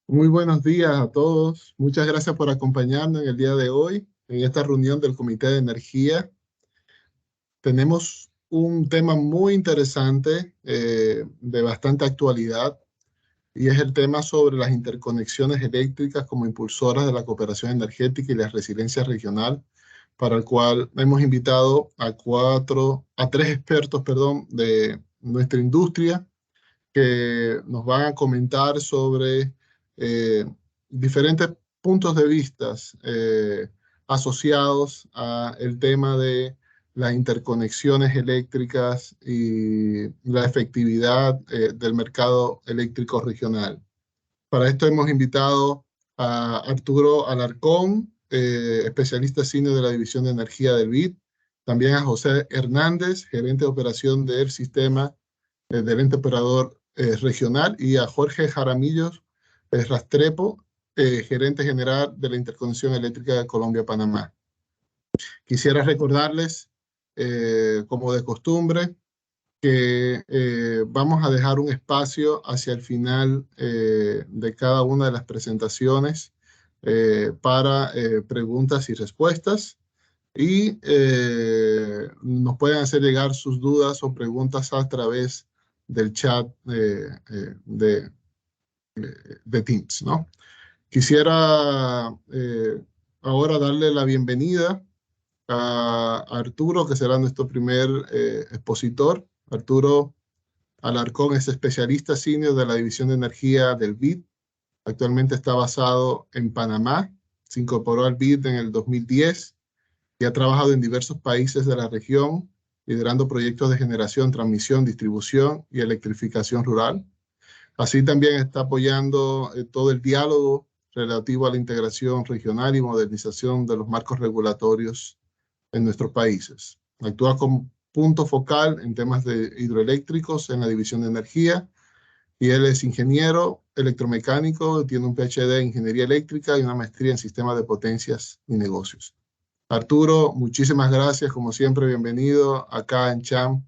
Muy buenos días a todos. Muchas gracias por acompañarnos en el día de hoy, en esta reunión del Comité de Energía. Tenemos un tema muy interesante, de bastante actualidad, y es el tema sobre las interconexiones eléctricas como impulsoras de la cooperación energética y la resiliencia regional, para el cual hemos invitado a tres expertos, perdón, de nuestra industria que nos van a comentar sobre eh, diferentes puntos de vista asociados a el tema de las interconexiones eléctricas y la efectividad del mercado eléctrico regional. Para esto hemos invitado a Arturo Alarcón, especialista senior de la División de Energía del BID, también a José Hernández, gerente de operación del sistema del ente operador regional, y a Jorge Jaramillo Rastrepo, gerente general de la Interconexión Eléctrica de Colombia-Panamá. Quisiera recordarles, como de costumbre, que vamos a dejar un espacio hacia el final de cada una de las presentaciones para preguntas y respuestas. Y nos pueden hacer llegar sus dudas o preguntas a través del chat de Teams, ¿no? Quisiera ahora darle la bienvenida a Arturo, que será nuestro primer expositor. Arturo Alarcón es especialista senior de la División de Energía del BID. Actualmente está basado en Panamá. Se incorporó al BID en el 2010 y ha trabajado en diversos países de la región, liderando proyectos de generación, transmisión, distribución y electrificación rural. Así también está apoyando todo el diálogo relativo a la integración regional y modernización de los marcos regulatorios en nuestros países. Actúa como punto focal en temas de hidroeléctricos en la División de Energía, y él es ingeniero electromecánico, tiene un PhD en Ingeniería Eléctrica y una maestría en Sistemas de Potencias y Negocios. Arturo, muchísimas gracias, como siempre, bienvenido acá en CHAM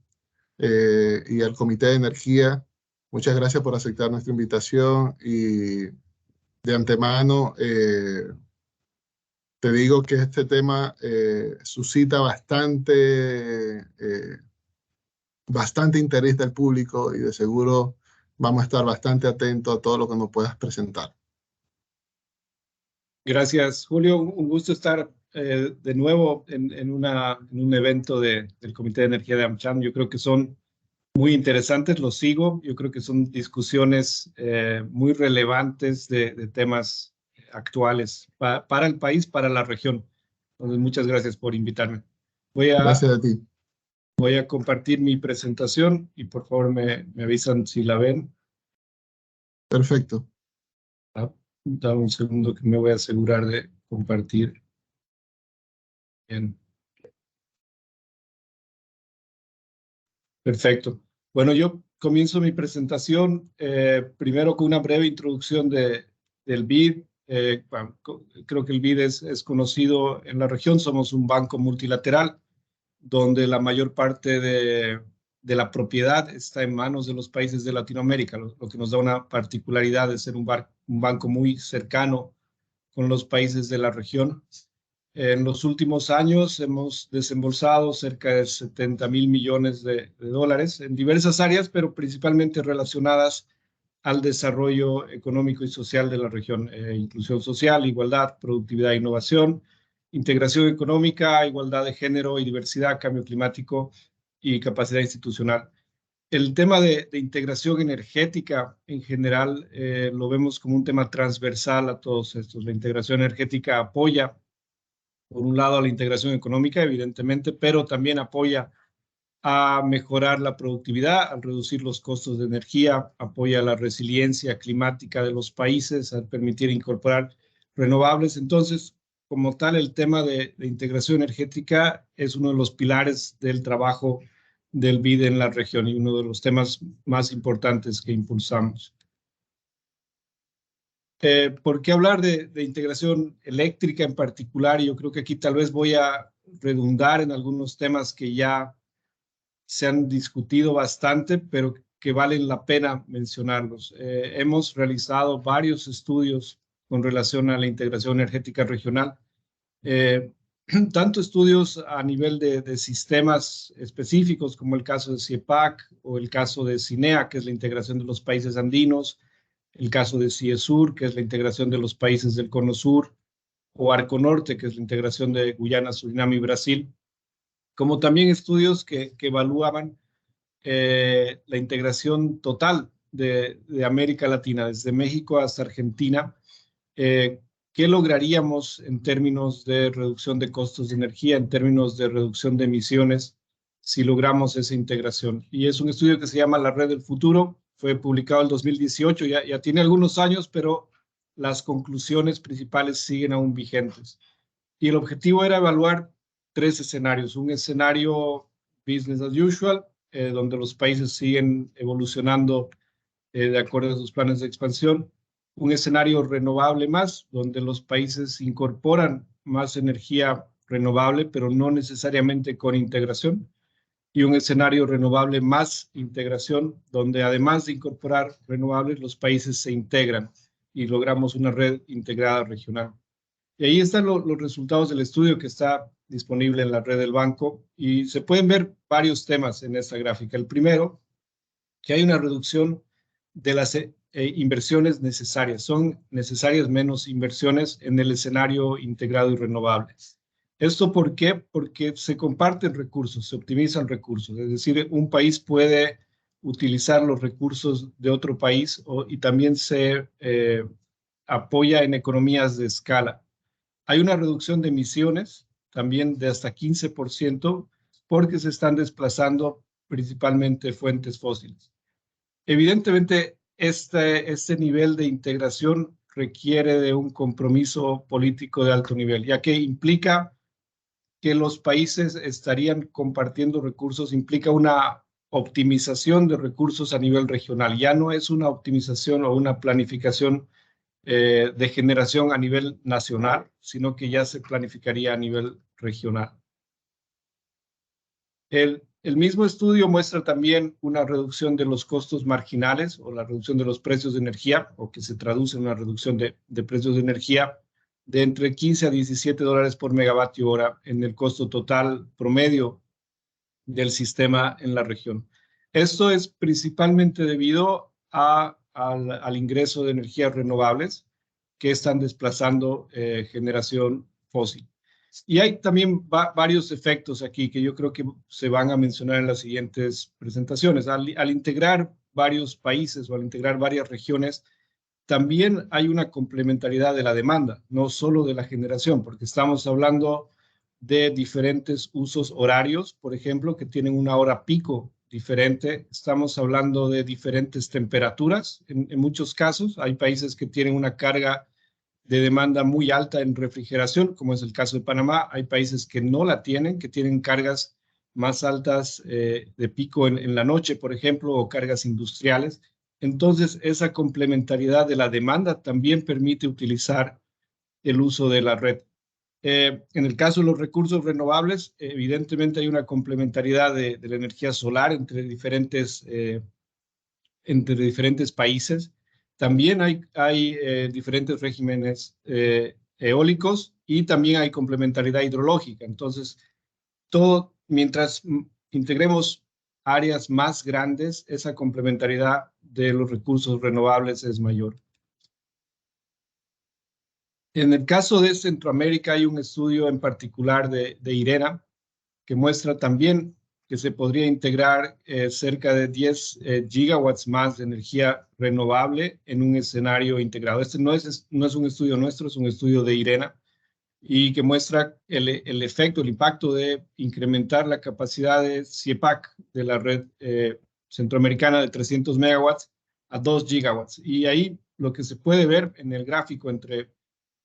y al Comité de Energía. Muchas gracias por aceptar nuestra invitación, y de antemano te digo que este tema suscita bastante interés del público, y de seguro vamos a estar bastante atentos a todo lo que nos puedas presentar. Gracias, Julio. Un gusto estar de nuevo en un evento del Comité de Energía de AmCham. Yo creo que son muy interesantes, los sigo. Yo creo que son discusiones muy relevantes de temas actuales para el país, para la región. Entonces, muchas gracias por invitarme. Gracias a ti. Voy a compartir mi presentación y por favor me avisan si la ven. Perfecto. Dame un segundo que me voy a asegurar de compartir. Bien. Perfecto. Bueno, yo comienzo mi presentación primero con una breve introducción del BID. Bueno, creo que el BID es conocido en la región. Somos un banco multilateral donde la mayor parte de la propiedad está en manos de los países de Latinoamérica, lo que nos da una particularidad de ser un banco muy cercano con los países de la región. En los últimos años hemos desembolsado cerca de 70.000 millones de dólares en diversas áreas, pero principalmente relacionadas al desarrollo económico y social de la región. Inclusión social, igualdad, productividad e innovación, integración económica, igualdad de género y diversidad, cambio climático y capacidad institucional. El tema de integración energética en general lo vemos como un tema transversal a todos estos. La integración energética apoya, por un lado, a la integración económica, evidentemente, pero también apoya a mejorar la productividad, a reducir los costos de energía, apoya la resiliencia climática de los países, a permitir incorporar renovables. Entonces, como tal, el tema de integración energética es uno de los pilares del trabajo del BID en la región y uno de los temas más importantes que impulsamos. ¿Por qué hablar de integración eléctrica en particular? Yo creo que aquí tal vez voy a redundar en algunos temas que ya se han discutido bastante, pero que valen la pena mencionarlos. Hemos realizado varios estudios con relación a la integración energética regional, tanto estudios a nivel de sistemas específicos, como el caso de CIEPAC o el caso de CINEA, que es la integración de los países andinos, el caso de CIESUR, que es la integración de los países del Cono Sur, o Arco Norte, que es la integración de Guyana, Surinam y Brasil, como también estudios que evaluaban la integración total de América Latina, desde México hasta Argentina. ¿Qué lograríamos en términos de reducción de costos de energía, en términos de reducción de emisiones, si logramos esa integración? Y es un estudio que se llama La Red del Futuro, fue publicado en 2018, ya tiene algunos años, pero las conclusiones principales siguen aún vigentes. Y el objetivo era evaluar 3 escenarios. Un escenario business as usual, donde los países siguen evolucionando de acuerdo a sus planes de expansión. Un escenario renovable más, donde los países incorporan más energía renovable, pero no necesariamente con integración. Y un escenario renovable más integración, donde además de incorporar renovables, los países se integran y logramos una red integrada regional. Y ahí están los resultados del estudio que está disponible en la red del banco y se pueden ver varios temas en esta gráfica. El primero, que hay una reducción de las inversiones necesarias. Son necesarias menos inversiones en el escenario integrado y renovable. ¿Esto por qué? Porque se comparten recursos, se optimizan recursos. Es decir, un país puede utilizar los recursos de otro país y también se apoya en economías de escala. Hay una reducción de emisiones también de hasta 15% porque se están desplazando principalmente fuentes fósiles. Evidentemente, este nivel de integración requiere de un compromiso político de alto nivel, ya que implica que los países estarían compartiendo recursos, implica una optimización de recursos a nivel regional. Ya no es una optimización o una planificación de generación a nivel nacional, sino que ya se planificaría a nivel regional. El mismo estudio muestra también una reducción de los costos marginales o la reducción de los precios de energía, o que se traduce en una reducción de precios de energía de entre 15 a 17 dólares por megavatio hora en el costo total promedio del sistema en la región. Esto es principalmente debido al ingreso de energías renovables que están desplazando generación fósil. Y hay también varios efectos aquí que yo creo que se van a mencionar en las siguientes presentaciones. Al integrar varios países o al integrar varias regiones, también hay una complementariedad de la demanda, no solo de la generación, porque estamos hablando de diferentes usos horarios, por ejemplo, que tienen una hora pico diferente. Estamos hablando de diferentes temperaturas. En muchos casos hay países que tienen una carga de demanda muy alta en refrigeración, como es el caso de Panamá. Hay países que no la tienen, que tienen cargas más altas de pico en la noche, por ejemplo, o cargas industriales. Entonces, esa complementariedad de la demanda también permite utilizar el uso de la red. En el caso de los recursos renovables, evidentemente hay una complementariedad de la energía solar entre diferentes países. También hay diferentes regímenes eólicos y también hay complementariedad hidrológica. Entonces, mientras integremos áreas más grandes, esa complementariedad de los recursos renovables es mayor. En el caso de Centroamérica hay un estudio en particular de IRENA que muestra también que se podría integrar cerca de 10 gigawatts más de energía renovable en un escenario integrado. Este no es un estudio nuestro, es un estudio de IRENA y que muestra el efecto, el impacto de incrementar la capacidad de CIEPAC, de la red centroamericana, de 300 megawatts a 2 gigawatts. Y ahí lo que se puede ver en el gráfico entre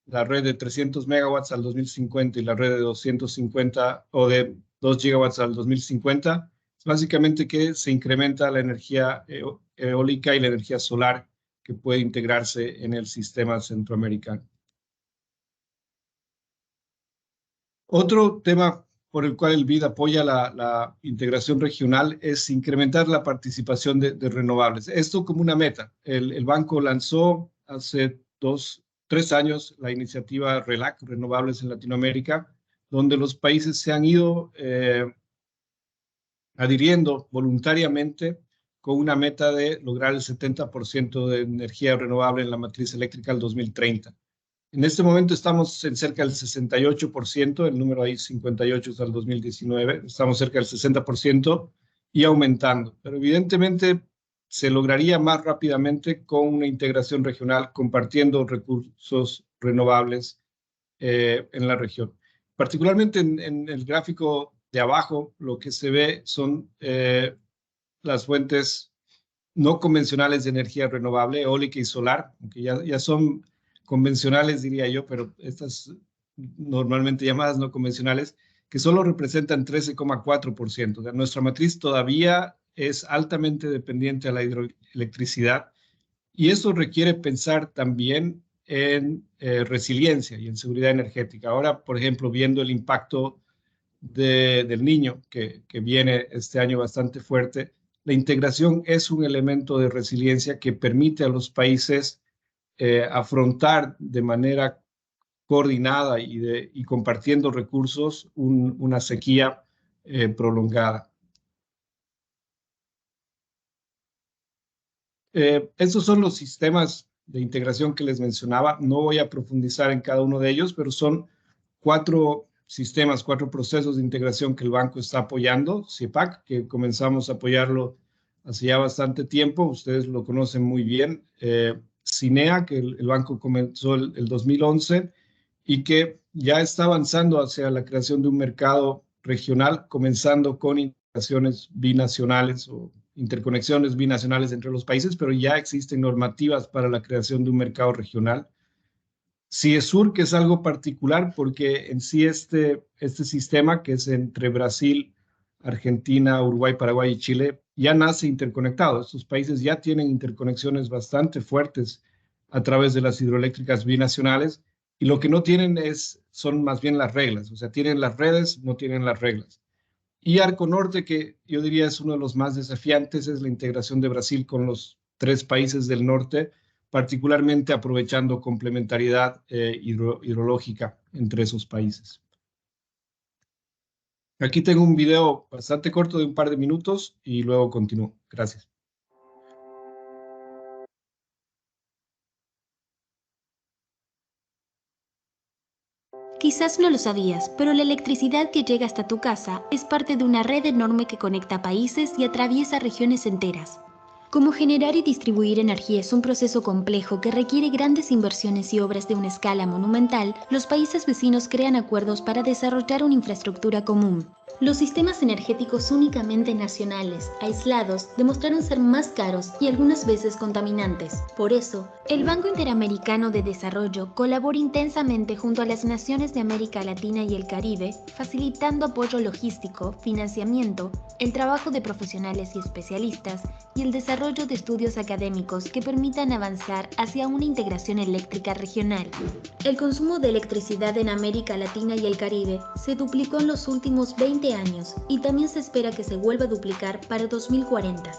la red de 300 megawatts al 2050 y la red de 250 o de 2 gigawatts al 2050, es básicamente que se incrementa la energía eólica y la energía solar que puede integrarse en el sistema centroamericano. Otro tema por el cual el BID apoya la integración regional es incrementar la participación de renovables. Esto como una meta. El banco lanzó hace 3 años la iniciativa RELAC, Renovables en Latinoamérica, donde los países se han ido adhiriendo voluntariamente con una meta de lograr el 70% de energía renovable en la matriz eléctrica al 2030. En este momento estamos en cerca del 68%, el número ahí 58 hasta el 2019, estamos cerca del 60% y aumentando. Pero evidentemente se lograría más rápidamente con una integración regional, compartiendo recursos renovables en la región. Particularmente en el gráfico de abajo, lo que se ve son las fuentes no convencionales de energía renovable, eólica y solar, aunque ya son convencionales, diría yo, pero estas normalmente llamadas no convencionales, que solo representan 13,4%. O sea, nuestra matriz todavía es altamente dependiente a la hidroelectricidad y eso requiere pensar también en resiliencia y en seguridad energética. Ahora, por ejemplo, viendo el impacto del Niño, que viene este año bastante fuerte, la integración es un elemento de resiliencia que permite a los países afrontar de manera coordinada y compartiendo recursos una sequía prolongada. Estos son los sistemas de integración que les mencionaba. No voy a profundizar en cada uno de ellos, pero son 4 sistemas, 4 procesos de integración que el banco está apoyando. CIEPAC, que comenzamos a apoyarlo hace ya bastante tiempo, ustedes lo conocen muy bien. CINEA, que el banco comenzó el 2011 y que ya está avanzando hacia la creación de un mercado regional, comenzando con integraciones binacionales o interconexiones binacionales entre los países, pero ya existen normativas para la creación de un mercado regional. CIESUR, que es algo particular porque en sí este sistema, que es entre Brasil, Argentina, Uruguay, Paraguay y Chile, ya nace interconectado. Estos países ya tienen interconexiones bastante fuertes a través de las hidroeléctricas binacionales y lo que no tienen son más bien las reglas. O sea, tienen las redes, no tienen las reglas. Y Arco Norte, que yo diría es uno de los más desafiantes, es la integración de Brasil con los 3 países del norte, particularmente aprovechando complementariedad hidrológica entre esos países. Aquí tengo un video bastante corto de un par de minutos y luego continúo. Gracias. Quizás no lo sabías, pero la electricidad que llega hasta tu casa es parte de una red enorme que conecta países y atraviesa regiones enteras. Como generar y distribuir energía es un proceso complejo que requiere grandes inversiones y obras de una escala monumental, los países vecinos crean acuerdos para desarrollar una infraestructura común. Los sistemas energéticos únicamente nacionales, aislados, demostraron ser más caros y algunas veces contaminantes. Por eso, el Banco Interamericano de Desarrollo colabora intensamente junto a las naciones de América Latina y el Caribe, facilitando apoyo logístico, financiamiento, el trabajo de profesionales y especialistas y el desarrollo de estudios académicos que permitan avanzar hacia una integración eléctrica regional. El consumo de electricidad en América Latina y el Caribe se duplicó en los últimos 20 años y también se espera que se vuelva a duplicar para 2040.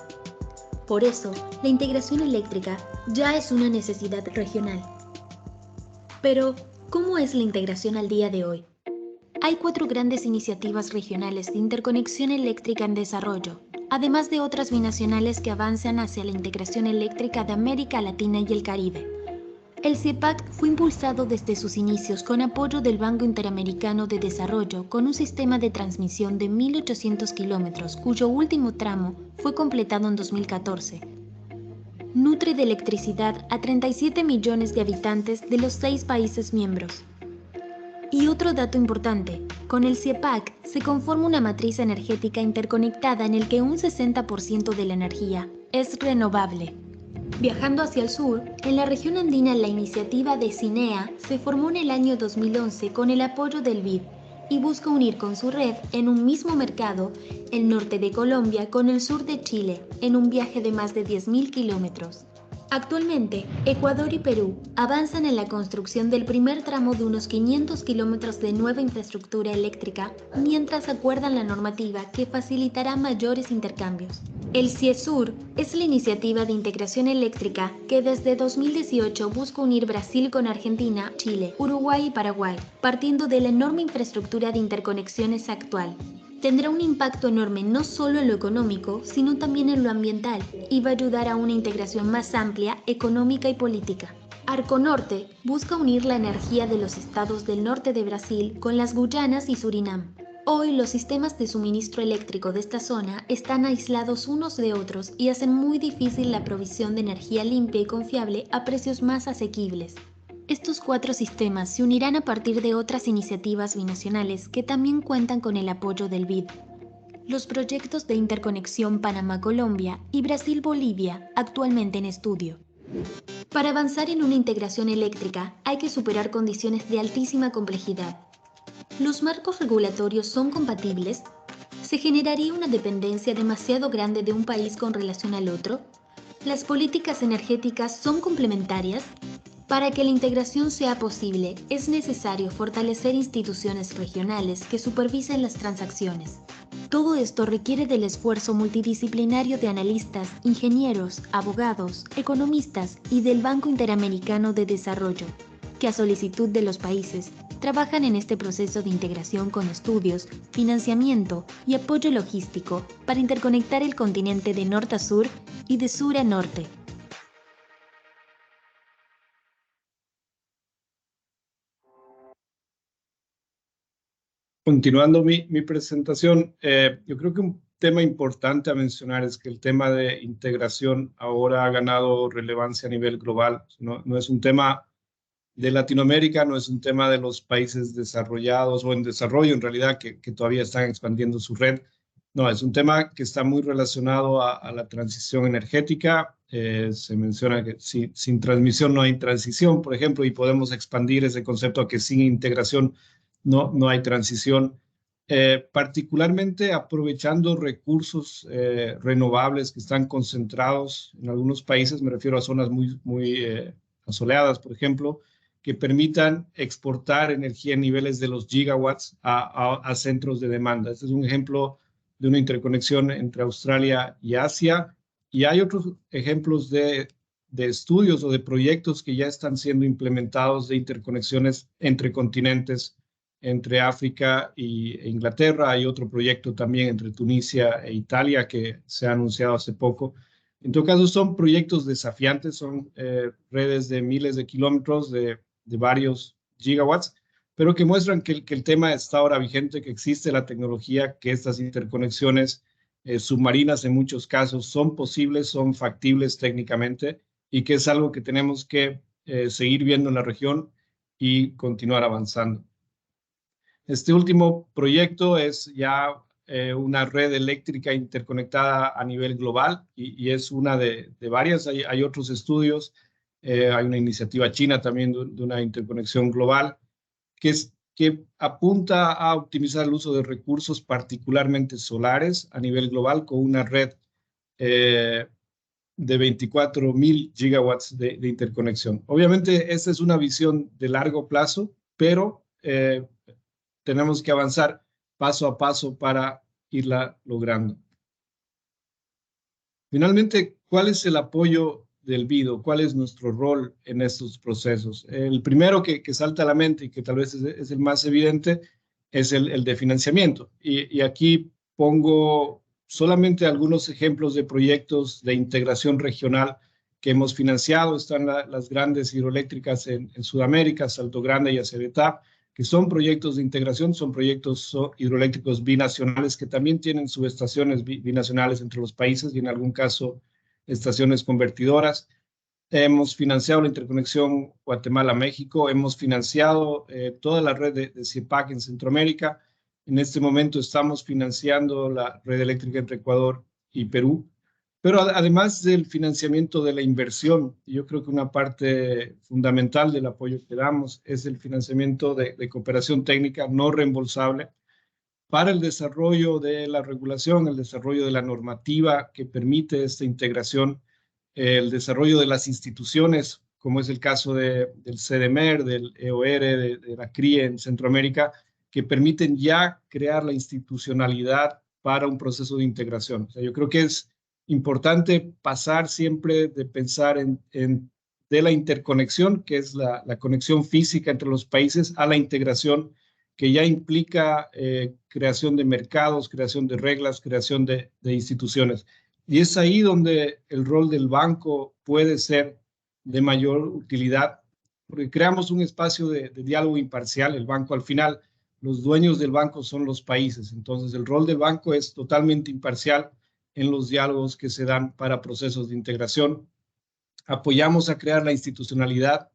Por eso, la integración eléctrica ya es una necesidad regional. Pero, ¿cómo es la integración al día de hoy? Hay 4 grandes iniciativas regionales de interconexión eléctrica en desarrollo, además de otras binacionales que avanzan hacia la integración eléctrica de América Latina y el Caribe. El CIEPAC fue impulsado desde sus inicios con apoyo del Banco Interamericano de Desarrollo con un sistema de transmisión de 1.800 kilómetros, cuyo último tramo fue completado en 2014. Nutre de electricidad a 37 millones de habitantes de los 6 países miembros. Y otro dato importante, con el CIEPAC se conforma una matriz energética interconectada en el que un 60% de la energía es renovable. Viajando hacia el sur, en la región andina la iniciativa de CINEA se formó en el año 2011 con el apoyo del BID y busca unir con su red en un mismo mercado el norte de Colombia con el sur de Chile en un viaje de más de 10.000 kilómetros. Actualmente, Ecuador y Perú avanzan en la construcción del primer tramo de unos 500 kilómetros de nueva infraestructura eléctrica, mientras acuerdan la normativa que facilitará mayores intercambios. El CIESUR es la iniciativa de integración eléctrica que desde 2018 busca unir Brasil con Argentina, Chile, Uruguay y Paraguay, partiendo de la enorme infraestructura de interconexiones actual. Tendrá un impacto enorme no solo en lo económico, sino también en lo ambiental, y va a ayudar a una integración más amplia, económica y política. Arco Norte busca unir la energía de los estados del norte de Brasil con las Guyanas y Surinam. Hoy los sistemas de suministro eléctrico de esta zona están aislados unos de otros y hacen muy difícil la provisión de energía limpia y confiable a precios más asequibles. Estos 4 sistemas se unirán a partir de otras iniciativas binacionales que también cuentan con el apoyo del BID. Los proyectos de interconexión Panamá-Colombia y Brasil-Bolivia actualmente en estudio. Para avanzar en una integración eléctrica hay que superar condiciones de altísima complejidad. ¿Los marcos regulatorios son compatibles? ¿Se generaría una dependencia demasiado grande de un país con relación al otro? ¿Las políticas energéticas son complementarias? Para que la integración sea posible, es necesario fortalecer instituciones regionales que supervisen las transacciones. Todo esto requiere del esfuerzo multidisciplinario de analistas, ingenieros, abogados, economistas y del Banco Interamericano de Desarrollo, que a solicitud de los países, trabajan en este proceso de integración con estudios, financiamiento y apoyo logístico para interconectar el continente de norte a sur y de sur a norte. Continuando mi presentación, yo creo que un tema importante a mencionar es que el tema de integración ahora ha ganado relevancia a nivel global. No es un tema de Latinoamérica, no es un tema de los países desarrollados o en desarrollo, en realidad, que todavía están expandiendo su red. No, es un tema que está muy relacionado a la transición energética. Se menciona que sin transmisión no hay transición, por ejemplo, y podemos expandir ese concepto a que sin integración no hay transición. Particularmente aprovechando recursos renovables que están concentrados en algunos países, me refiero a zonas muy asoleadas, por ejemplo, que permitan exportar energía en niveles de los gigawatts a centros de demanda. Este es un ejemplo de una interconexión entre Australia y Asia, y hay otros ejemplos de estudios o de proyectos que ya están siendo implementados de interconexiones entre continentes, entre África e Inglaterra. Hay otro proyecto también entre Tunisia e Italia que se ha anunciado hace poco. En todo caso, son proyectos desafiantes, son redes de miles de kilómetros de varios gigawatts, pero que muestran que el tema está ahora vigente, que existe la tecnología, que estas interconexiones submarinas en muchos casos son posibles, son factibles técnicamente, y que es algo que tenemos que seguir viendo en la región y continuar avanzando. Este último proyecto es ya una red eléctrica interconectada a nivel global y es una de varias. Hay otros estudios, hay una iniciativa china también de una interconexión global que apunta a optimizar el uso de recursos particularmente solares a nivel global con una red de 24.000 gigawatts de interconexión. Obviamente, esta es una visión de largo plazo, pero tenemos que avanzar paso a paso para irla logrando. Finalmente, ¿cuál es el apoyo del BID? ¿Cuál es nuestro rol en estos procesos? El primero que salta a la mente y que tal vez es el más evidente es el de financiamiento. Y aquí pongo solamente algunos ejemplos de proyectos de integración regional que hemos financiado. Están las grandes hidroeléctricas en Sudamérica, Salto Grande y Acebetá, que son proyectos de integración, son proyectos hidroeléctricos binacionales que también tienen subestaciones binacionales entre los países y en algún caso estaciones convertidoras. Hemos financiado la interconexión Guatemala-México, hemos financiado toda la red de CIEPAC en Centroamérica. En este momento estamos financiando la red eléctrica entre Ecuador y Perú. Pero además del financiamiento de la inversión, yo creo que una parte fundamental del apoyo que damos es el financiamiento de cooperación técnica no reembolsable para el desarrollo de la regulación, el desarrollo de la normativa que permite esta integración el desarrollo de las instituciones, como es el caso del CDMER, del EOR, de la CRIE en Centroamérica, que permiten ya crear la institucionalidad para un proceso de integración. O sea, yo creo que es importante pasar siempre de pensar de la interconexión, que es la conexión física entre los países, a la integración, que ya implica creación de mercados, creación de reglas, creación de instituciones. Y es ahí donde el rol del banco puede ser de mayor utilidad, porque creamos un espacio de diálogo imparcial. El banco, al final, los dueños del banco son los países. Entonces, el rol del banco es totalmente imparcial en los diálogos que se dan para procesos de integración. Apoyamos a crear la institucionalidad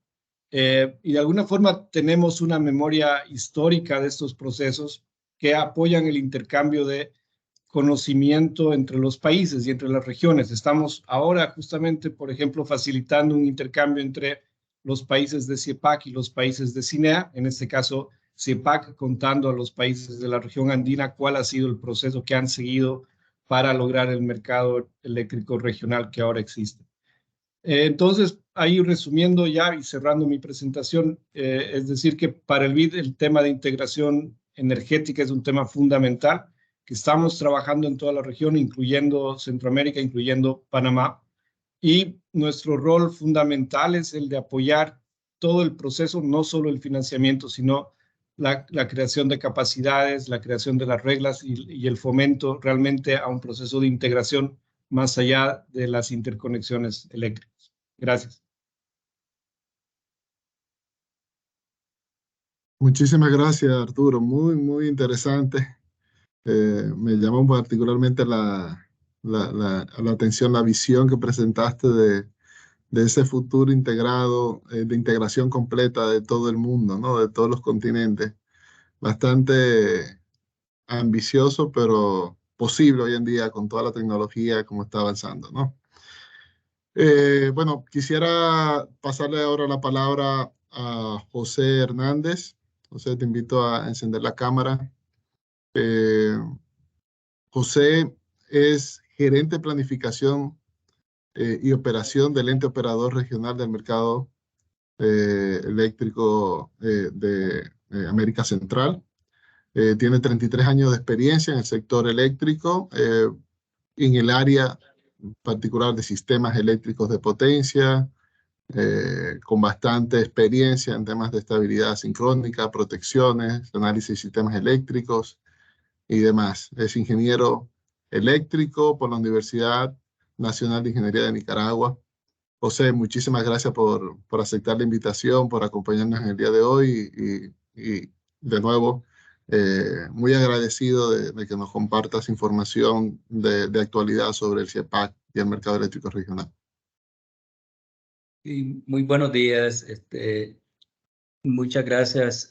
y de alguna forma tenemos una memoria histórica de estos procesos que apoyan el intercambio de conocimiento entre los países y entre las regiones. Estamos ahora justamente, por ejemplo, facilitando un intercambio entre los países de CIEPAC y los países de CINEA, en este caso CIEPAC contando a los países de la región andina cuál ha sido el proceso que han seguido para lograr el mercado eléctrico regional que ahora existe. Entonces, ahí resumiendo ya y cerrando mi presentación, es decir que para el BID el tema de integración energética es un tema fundamental que estamos trabajando en toda la región, incluyendo Centroamérica, incluyendo Panamá, y nuestro rol fundamental es el de apoyar todo el proceso, no solo el financiamiento, sino la creación de capacidades, la creación de las reglas y el fomento realmente a un proceso de integración más allá de las interconexiones eléctricas. Gracias. Muchísimas gracias, Arturo. Muy, muy interesante. Me llamó particularmente la atención la visión que presentaste de ese futuro integrado, de integración completa de todo el mundo, ¿no? De todos los continentes. Bastante ambicioso, pero posible hoy en día con toda la tecnología como está avanzando, ¿no? Bueno, quisiera pasarle ahora la palabra a José Hernández. José, te invito a encender la cámara. José es gerente de planificación y operación del ente operador regional del mercado eléctrico de América Central. Tiene 33 años de experiencia en el sector eléctrico, en el área particular de sistemas eléctricos de potencia, con bastante experiencia en temas de estabilidad sincrónica, protecciones, análisis de sistemas eléctricos y demás. Es ingeniero eléctrico por la Universidad Nacional de Ingeniería de Nicaragua. José, muchísimas gracias por aceptar la invitación, por acompañarnos en el día de hoy y de nuevo, muy agradecido de que nos compartas información de actualidad sobre el CIEPAC y el mercado eléctrico regional. Y muy buenos días. Muchas gracias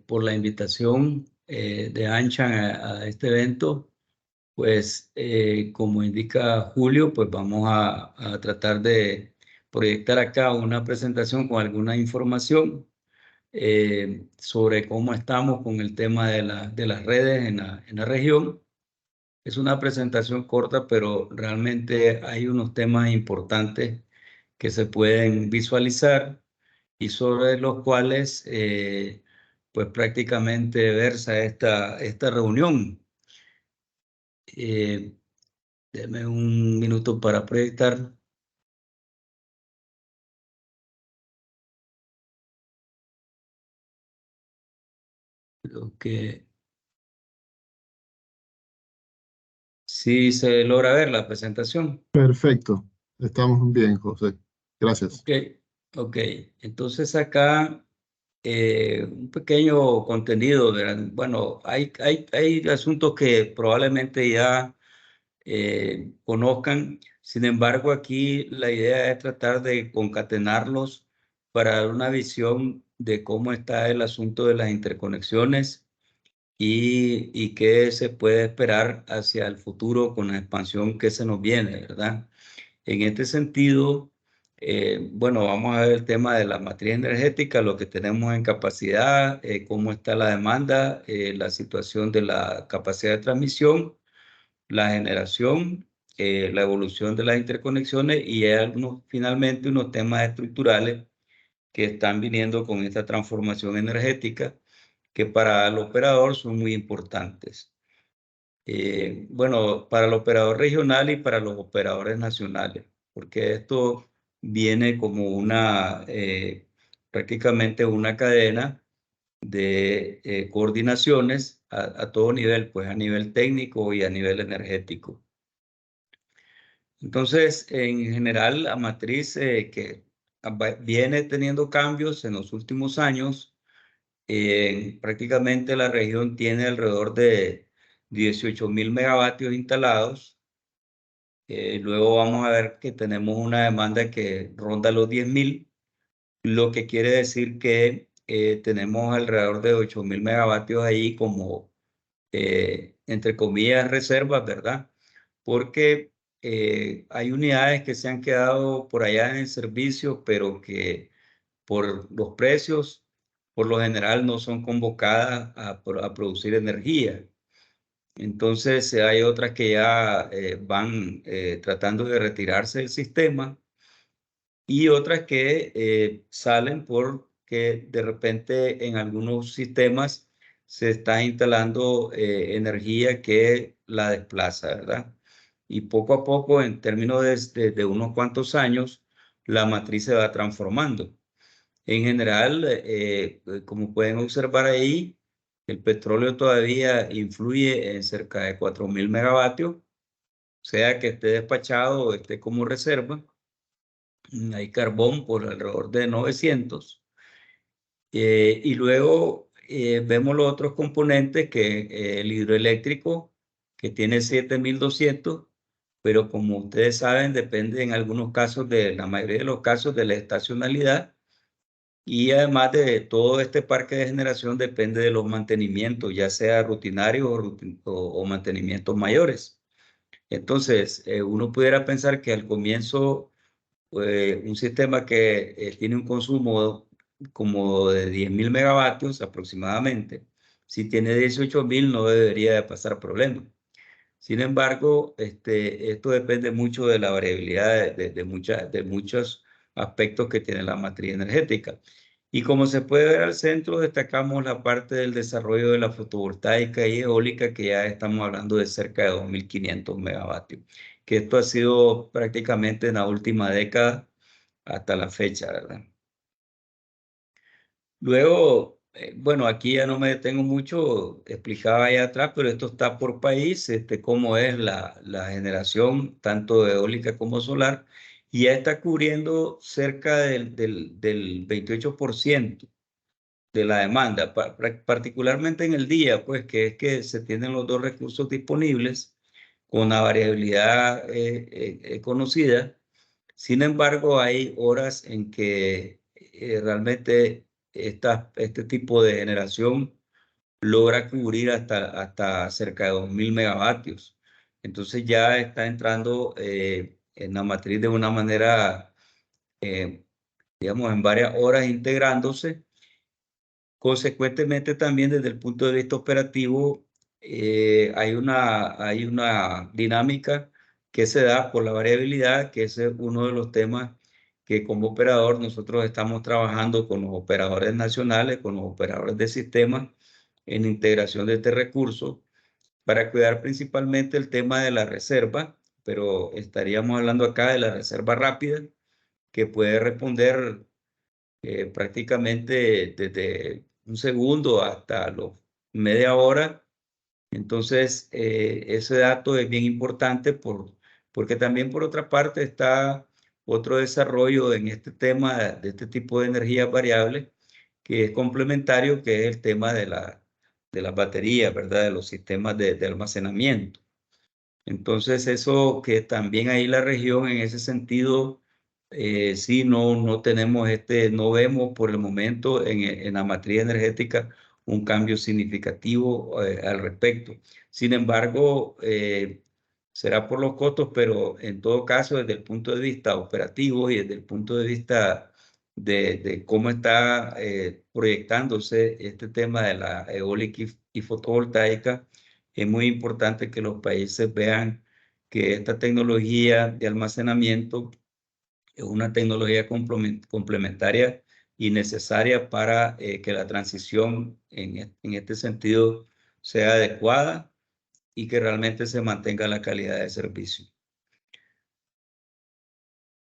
por la invitación de Anshan a este evento. Pues como indica Julio, pues vamos a tratar de proyectar acá una presentación con alguna información sobre cómo estamos con el tema de las redes en la región. Es una presentación corta, pero realmente hay unos temas importantes que se pueden visualizar y sobre los cuales pues prácticamente versa esta reunión. Deme un minuto para proyectar. Creo que sí se logra ver la presentación. Perfecto, estamos bien, José. Gracias. Ok. Entonces acá un pequeño contenido. Bueno, hay asuntos que probablemente ya conozcan. Sin embargo, aquí la idea es tratar de concatenarlos para dar una visión de cómo está el asunto de las interconexiones y qué se puede esperar hacia el futuro con la expansión que se nos viene, ¿verdad? En este sentido, bueno, vamos a ver el tema de la matriz energética, lo que tenemos en capacidad, cómo está la demanda, la situación de la capacidad de transmisión, la generación, la evolución de las interconexiones y hay finalmente unos temas estructurales que están viniendo con esta transformación energética que para el operador son muy importantes. Bueno, para el operador regional y para los operadores nacionales, porque esto viene como prácticamente una cadena de coordinaciones a todo nivel, pues a nivel técnico y a nivel energético. Entonces, en general, la matriz que viene teniendo cambios en los últimos años, prácticamente la región tiene alrededor de 18.000 megavatios instalados. Luego vamos a ver que tenemos una demanda que ronda los 10.000, lo que quiere decir que tenemos alrededor de 8.000 megavatios ahí como, entre comillas, reservas, ¿verdad? Porque hay unidades que se han quedado por allá en el servicio, pero que por los precios, por lo general, no son convocadas a producir energía. Entonces, hay otras que ya van tratando de retirarse del sistema y otras que salen porque de repente en algunos sistemas se está instalando energía que la desplaza, ¿verdad? Y poco a poco, en términos de unos cuantos años, la matriz se va transformando. En general, como pueden observar ahí, el petróleo todavía influye en cerca de 4.000 megavatios, sea que esté despachado o esté como reserva. Hay carbón por alrededor de 900. Y luego vemos los otros componentes, que el hidroeléctrico, que tiene 7.200, pero como ustedes saben, depende en algunos casos, de la mayoría de los casos, de la estacionalidad. Y además de todo este parque de generación depende de los mantenimientos, ya sea rutinarios o mantenimientos mayores. Entonces, uno pudiera pensar que al comienzo, un sistema que tiene un consumo como de 10.000 megavatios aproximadamente, si tiene 18.000 no debería de pasar problema. Sin embargo, esto depende mucho de la variabilidad de muchos aspectos que tiene la matriz energética. Y como se puede ver al centro, destacamos la parte del desarrollo de la fotovoltaica y eólica, que ya estamos hablando de cerca de 2.500 megavatios, que esto ha sido prácticamente en la última década hasta la fecha, ¿verdad? Luego, bueno, aquí ya no me detengo mucho, explicaba allá atrás, pero esto está por país, cómo es la generación, tanto eólica como solar, y ya está cubriendo cerca del 28% de la demanda, particularmente en el día, pues que es que se tienen los dos recursos disponibles con una variabilidad conocida. Sin embargo, hay horas en que realmente este tipo de generación logra cubrir hasta cerca de 2.000 megavatios. Entonces ya está entrando en la matriz de una manera, digamos, en varias horas integrándose. Consecuentemente, también desde el punto de vista operativo, hay una dinámica que se da por la variabilidad, que ese es uno de los temas que como operador nosotros estamos trabajando con los operadores nacionales, con los operadores de sistemas en integración de este recurso para cuidar principalmente el tema de la reserva, pero estaríamos hablando acá de la reserva rápida que puede responder prácticamente desde un segundo hasta media hora. Entonces, ese dato es bien importante porque también por otra parte está otro desarrollo en este tema de este tipo de energías variables que es complementario, que es el tema de las baterías, ¿verdad? De los sistemas de almacenamiento. Entonces, eso que también ahí la región en ese sentido, sí, no tenemos no vemos por el momento en la matriz energética un cambio significativo al respecto. Sin embargo, será por los costos, pero en todo caso, desde el punto de vista operativo y desde el punto de vista de cómo está proyectándose este tema de la eólica y fotovoltaica, es muy importante que los países vean que esta tecnología de almacenamiento es una tecnología complementaria y necesaria para que la transición en este sentido sea adecuada y que realmente se mantenga la calidad de servicio.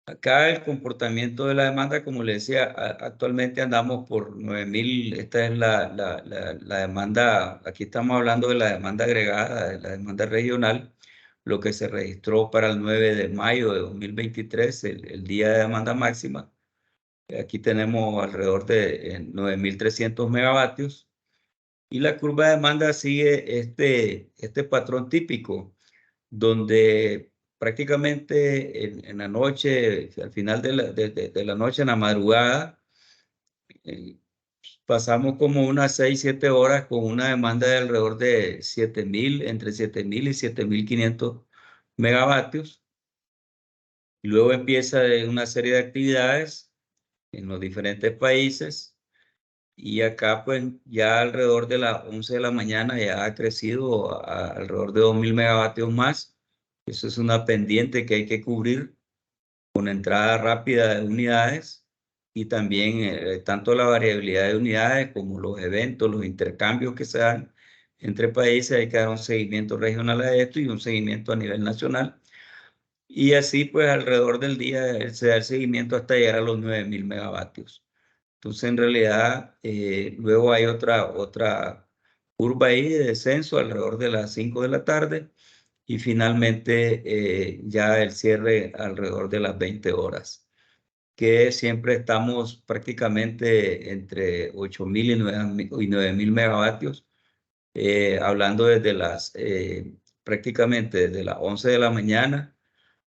Acá el comportamiento de la demanda, como le decía, actualmente andamos por 9.000, esta es la demanda, aquí estamos hablando de la demanda agregada, de la demanda regional, lo que se registró para el 9 de mayo de 2023, el día de demanda máxima. Aquí tenemos alrededor de 9.300 megavatios y la curva de demanda sigue este patrón típico, donde prácticamente en la noche, al final de la noche, en la madrugada, pasamos como unas 6-7 horas con una demanda de alrededor de 7.000, entre 7.000 y 7.500 megavatios. Y luego empieza una serie de actividades en los diferentes países. Y acá, pues, ya alrededor de las 11 de la mañana ya ha crecido a alrededor de 2.000 megavatios más. Eso es una pendiente que hay que cubrir con entrada rápida de unidades y también tanto la variabilidad de unidades como los eventos, los intercambios que se dan entre países. Hay que dar un seguimiento regional a esto y un seguimiento a nivel nacional. Y así, pues, alrededor del día se da el seguimiento hasta llegar a los 9.000 megavatios. Entonces, en realidad, luego hay otra curva ahí de descenso alrededor de las 5 de la tarde y finalmente ya el cierre alrededor de las 20 horas, que siempre estamos prácticamente entre 8.000 y 9.000 megavatios, hablando desde prácticamente desde las 11 de la mañana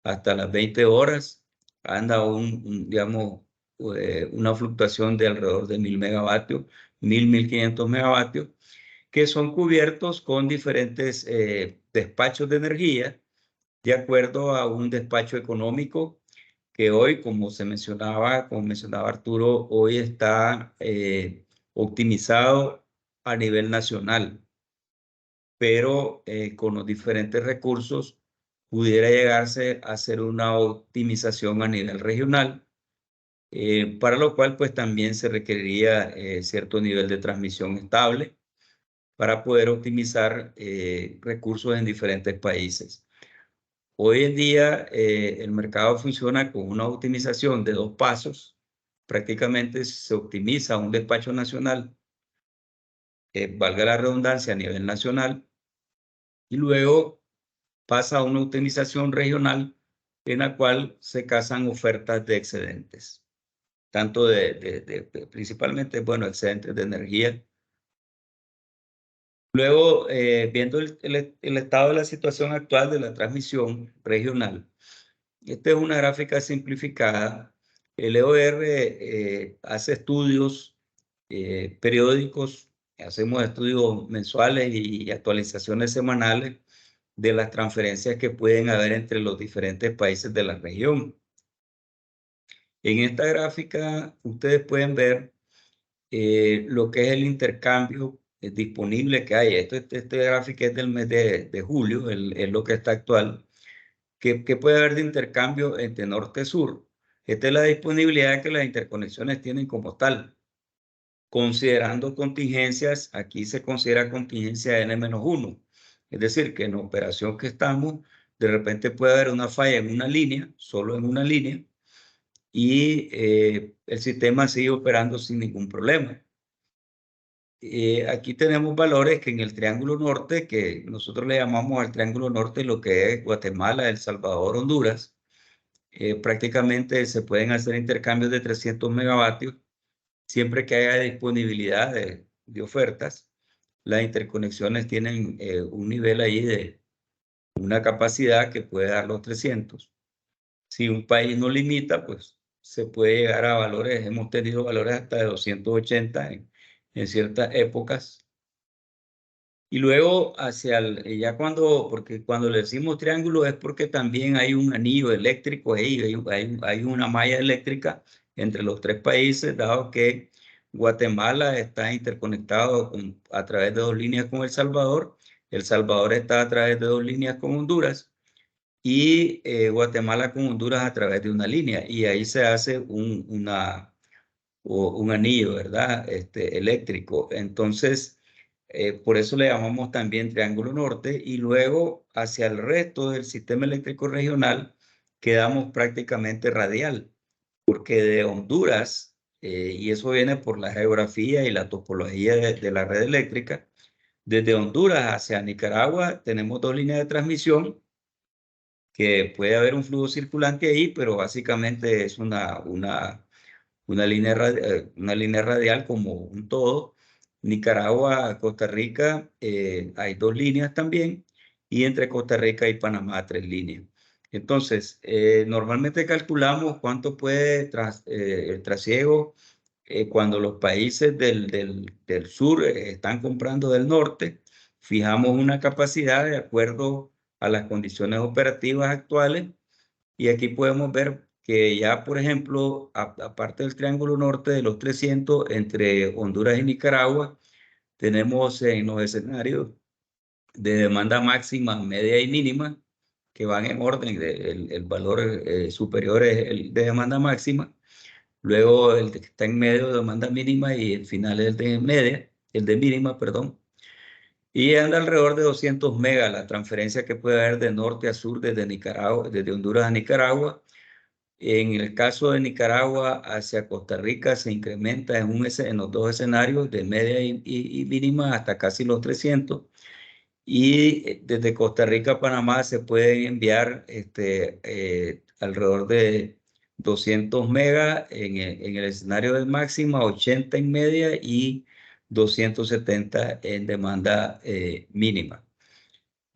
hasta las 20 horas, anda digamos, una fluctuación de alrededor de 1.000 megavatios, 1.500 megavatios, que son cubiertos con diferentes despachos de energía, de acuerdo a un despacho económico que hoy, como mencionaba Arturo, hoy está optimizado a nivel nacional, pero con los diferentes recursos pudiera llegarse a hacer una optimización a nivel regional, para lo cual pues también se requeriría cierto nivel de transmisión estable para poder optimizar recursos en diferentes países. Hoy en día el mercado funciona con una optimización de 2 pasos. Prácticamente se optimiza un despacho nacional, valga la redundancia, a nivel nacional, y luego pasa a una optimización regional en la cual se cazan ofertas de excedentes, tanto principalmente, bueno, excedentes de energía. Luego, viendo el estado de la situación actual de la transmisión regional, esta es una gráfica simplificada. El EOR hace estudios periódicos, hacemos estudios mensuales y actualizaciones semanales de las transferencias que pueden haber entre los diferentes países de la región. En esta gráfica ustedes pueden ver lo que es el intercambio disponible que hay. Esta gráfica es del mes de julio, es lo que está actual. ¿Qué puede haber de intercambio entre norte-sur? Esta es la disponibilidad que las interconexiones tienen como tal. Considerando contingencias, aquí se considera contingencia N-1. Es decir, que en la operación que estamos, de repente puede haber una falla en una línea, solo en una línea, y el sistema sigue operando sin ningún problema. Aquí tenemos valores que en el Triángulo Norte, que nosotros le llamamos al Triángulo Norte lo que es Guatemala, El Salvador, Honduras, prácticamente se pueden hacer intercambios de 300 megavatios siempre que haya disponibilidad de ofertas. Las interconexiones tienen un nivel ahí de una capacidad que puede dar los 300. Si un país no limita, pues se puede llegar a valores, hemos tenido valores hasta de 280 en ciertas épocas. Y luego porque cuando le decimos triángulo es porque también hay un anillo eléctrico ahí, hay una malla eléctrica entre los 3 países, dado que Guatemala está interconectado a través de 2 líneas con El Salvador está a través de 2 líneas con Honduras, y Guatemala con Honduras a través de una línea. Y ahí se hace un anillo, ¿verdad? Eléctrico. Entonces, por eso le llamamos también Triángulo Norte. Y luego hacia el resto del sistema eléctrico regional quedamos prácticamente radial, porque de Honduras, y eso viene por la geografía y la topología de la red eléctrica, desde Honduras hacia Nicaragua tenemos 2 líneas de transmisión, que puede haber un flujo circulante ahí, pero básicamente es una línea radial como un todo. Nicaragua, Costa Rica, hay 2 líneas también, y entre Costa Rica y Panamá 3 líneas. Entonces, normalmente calculamos cuánto puede el trasiego cuando los países del sur están comprando del norte. Fijamos una capacidad de acuerdo a las condiciones operativas actuales, y aquí podemos ver que ya, por ejemplo, aparte del Triángulo Norte de los 300 entre Honduras y Nicaragua, tenemos en los escenarios de demanda máxima, media y mínima, que van en orden, el valor superior es el de demanda máxima, luego el que está en medio de demanda mínima y el final es el de media, el de mínima, perdón. Y anda alrededor de 200 megas la transferencia que puede haber de norte a sur desde Nicaragua, desde Honduras a Nicaragua. En el caso de Nicaragua hacia Costa Rica se incrementa en los 2 escenarios de media y mínima hasta casi los 300. Y desde Costa Rica a Panamá se pueden enviar alrededor de 200 megas en el escenario de máxima, 80 en media y 270 en demanda mínima.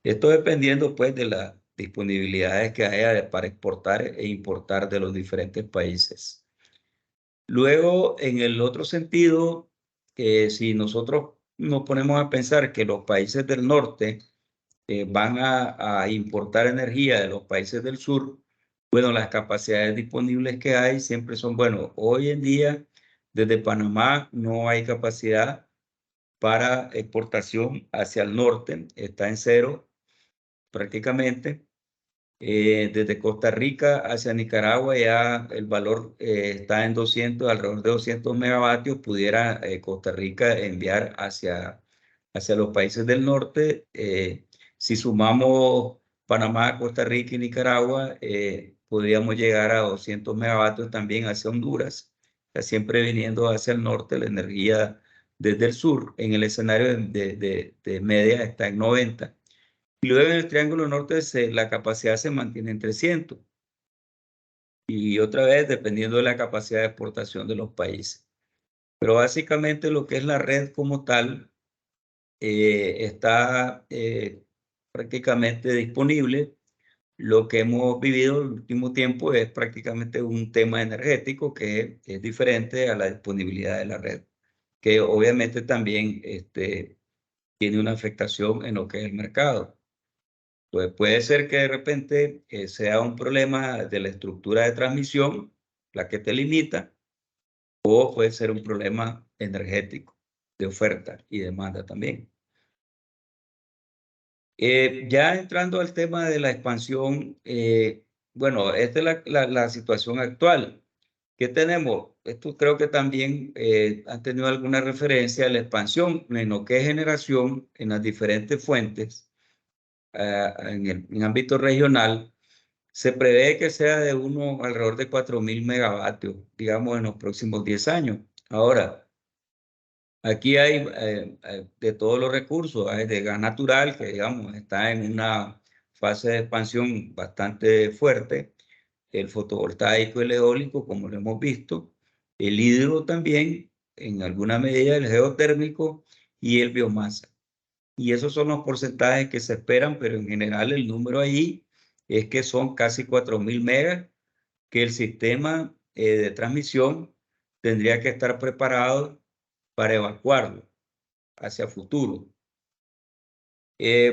Esto dependiendo pues de las disponibilidades que haya para exportar e importar de los diferentes países. Luego, en el otro sentido, si nosotros nos ponemos a pensar que los países del norte van a importar energía de los países del sur, bueno, las capacidades disponibles que hay siempre son, bueno, hoy en día desde Panamá no hay capacidad para exportación hacia el norte, está en cero prácticamente. Desde Costa Rica hacia Nicaragua ya el valor está en 200, alrededor de 200 megavatios. Pudiera Costa Rica enviar hacia los países del norte. Si sumamos Panamá, Costa Rica y Nicaragua, podríamos llegar a 200 megavatios también hacia Honduras, siempre viniendo hacia el norte la energía desde el sur. En el escenario de media está en 90. Y luego en el Triángulo Norte la capacidad se mantiene en 300. Y otra vez dependiendo de la capacidad de exportación de los países. Pero básicamente lo que es la red como tal está prácticamente disponible. Lo que hemos vivido en el último tiempo es prácticamente un tema energético que es diferente a la disponibilidad de la red, que obviamente también tiene una afectación en lo que es el mercado. Pues puede ser que de repente sea un problema de la estructura de transmisión, la que te limita, o puede ser un problema energético de oferta y demanda también. Ya entrando al tema de la expansión, bueno, esta es la situación actual. ¿Qué tenemos? Esto creo que también han tenido alguna referencia a la expansión en lo que es generación en las diferentes fuentes. En ámbito regional, se prevé que sea de alrededor de 4.000 megavatios, digamos, en los próximos 10 años. Ahora, aquí hay de todos los recursos, hay de gas natural, que digamos está en una fase de expansión bastante fuerte, el fotovoltaico, el eólico, como lo hemos visto, el hidro también, en alguna medida el geotérmico y el biomasa. Y esos son los porcentajes que se esperan, pero en general el número ahí es que son casi 4.000 megas, que el sistema de transmisión tendría que estar preparado para evacuarlo hacia futuro.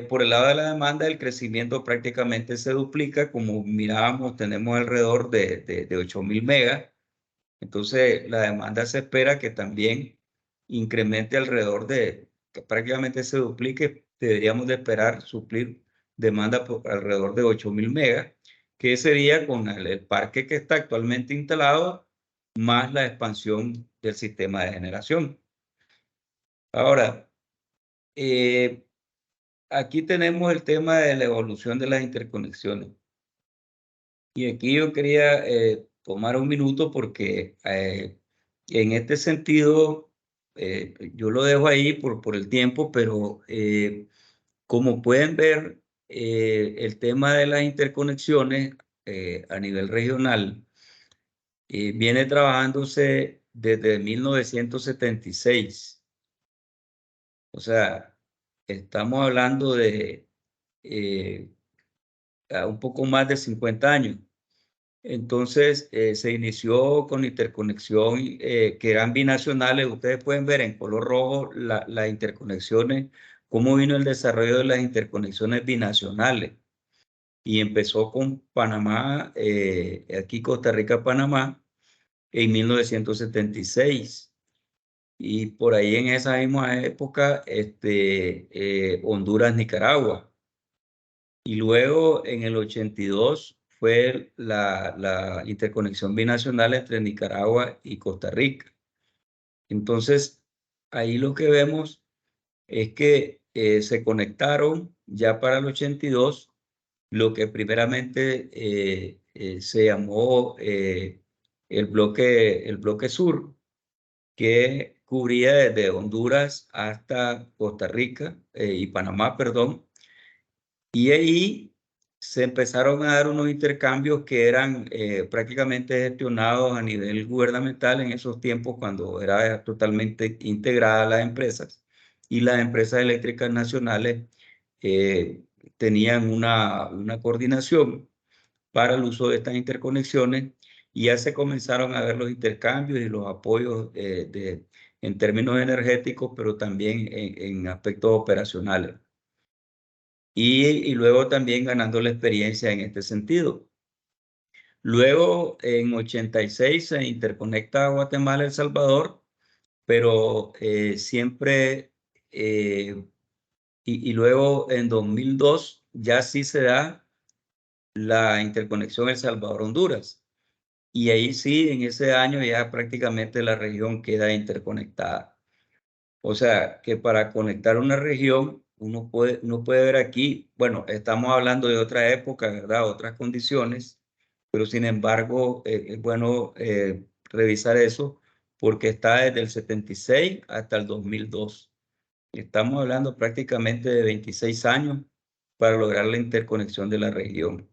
Por el lado de la demanda, el crecimiento prácticamente se duplica. Como mirábamos, tenemos alrededor de 8.000 megas. Entonces, la demanda se espera que también incremente alrededor que prácticamente se duplique. Deberíamos de esperar suplir demanda por alrededor de 8.000 megas, que sería con el parque que está actualmente instalado, más la expansión del sistema de generación. Ahora, aquí tenemos el tema de la evolución de las interconexiones. Y aquí yo quería tomar un minuto porque en este sentido, yo lo dejo ahí por el tiempo, pero como pueden ver, el tema de las interconexiones a nivel regional viene trabajándose desde 1976. O sea, estamos hablando de un poco más de 50 años. Entonces, se inició con interconexión que eran binacionales. Ustedes pueden ver en color rojo las interconexiones, cómo vino el desarrollo de las interconexiones binacionales. Y empezó con Panamá, aquí Costa Rica, Panamá, en 1976. Y por ahí en esa misma época, Honduras, Nicaragua. Y luego en el 82 fue la interconexión binacional entre Nicaragua y Costa Rica. Entonces, ahí lo que vemos es que se conectaron ya para el 82 lo que primeramente se llamó el bloque sur, que cubría desde Honduras hasta Costa Rica y Panamá, perdón. Y ahí se empezaron a dar unos intercambios que eran prácticamente gestionados a nivel gubernamental en esos tiempos cuando era totalmente integrada las empresas y las empresas eléctricas nacionales tenían una coordinación para el uso de estas interconexiones y ya se comenzaron a ver los intercambios y los apoyos en términos energéticos, pero también en aspectos operacionales. Y luego también ganando la experiencia en este sentido. Luego, en 86 se interconecta a Guatemala, El Salvador, pero siempre, y luego en 2002 ya sí se da la interconexión El Salvador-Honduras. Y ahí sí, en ese año ya prácticamente la región queda interconectada. O sea, que para conectar una región, uno puede ver aquí, bueno, estamos hablando de otra época, ¿verdad? Otras condiciones, pero sin embargo, es bueno revisar eso porque está desde el 76 hasta el 2002. Estamos hablando prácticamente de 26 años para lograr la interconexión de la región.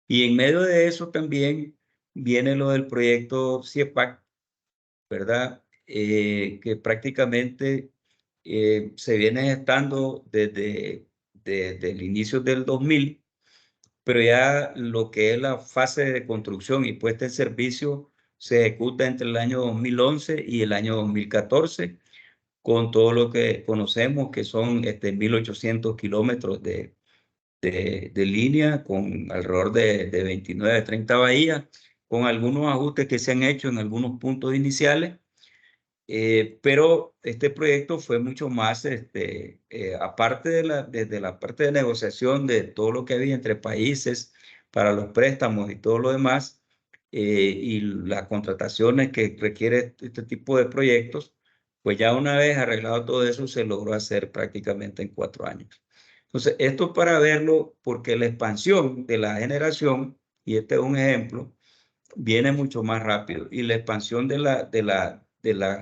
Y en medio de eso también viene lo del proyecto CIEPAC, ¿verdad? Que prácticamente se viene gestando desde el inicio del 2000, pero ya lo que es la fase de construcción y puesta en servicio se ejecuta entre el año 2011 y el año 2014, con todo lo que conocemos, que son 1.800 kilómetros de línea, con alrededor de 29, 30 bahías, con algunos ajustes que se han hecho en algunos puntos iniciales. Pero este proyecto fue mucho más, aparte desde la parte de negociación de todo lo que había entre países para los préstamos y todo lo demás, y las contrataciones que requiere este tipo de proyectos, pues ya una vez arreglado todo eso, se logró hacer prácticamente en 4 años. Entonces, esto para verlo, porque la expansión de la generación, y este es un ejemplo, viene mucho más rápido. Y la expansión de la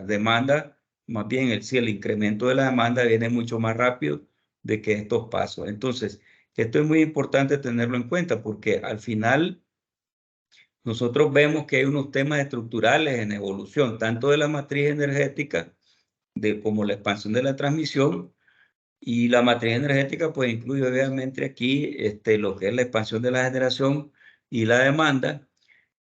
demanda, más bien el incremento de la demanda viene mucho más rápido de que estos pasos. Entonces, esto es muy importante tenerlo en cuenta porque al final nosotros vemos que hay unos temas estructurales en evolución, tanto de la matriz energética como la expansión de la transmisión. Y la matriz energética pues incluye obviamente aquí lo que es la expansión de la generación y la demanda.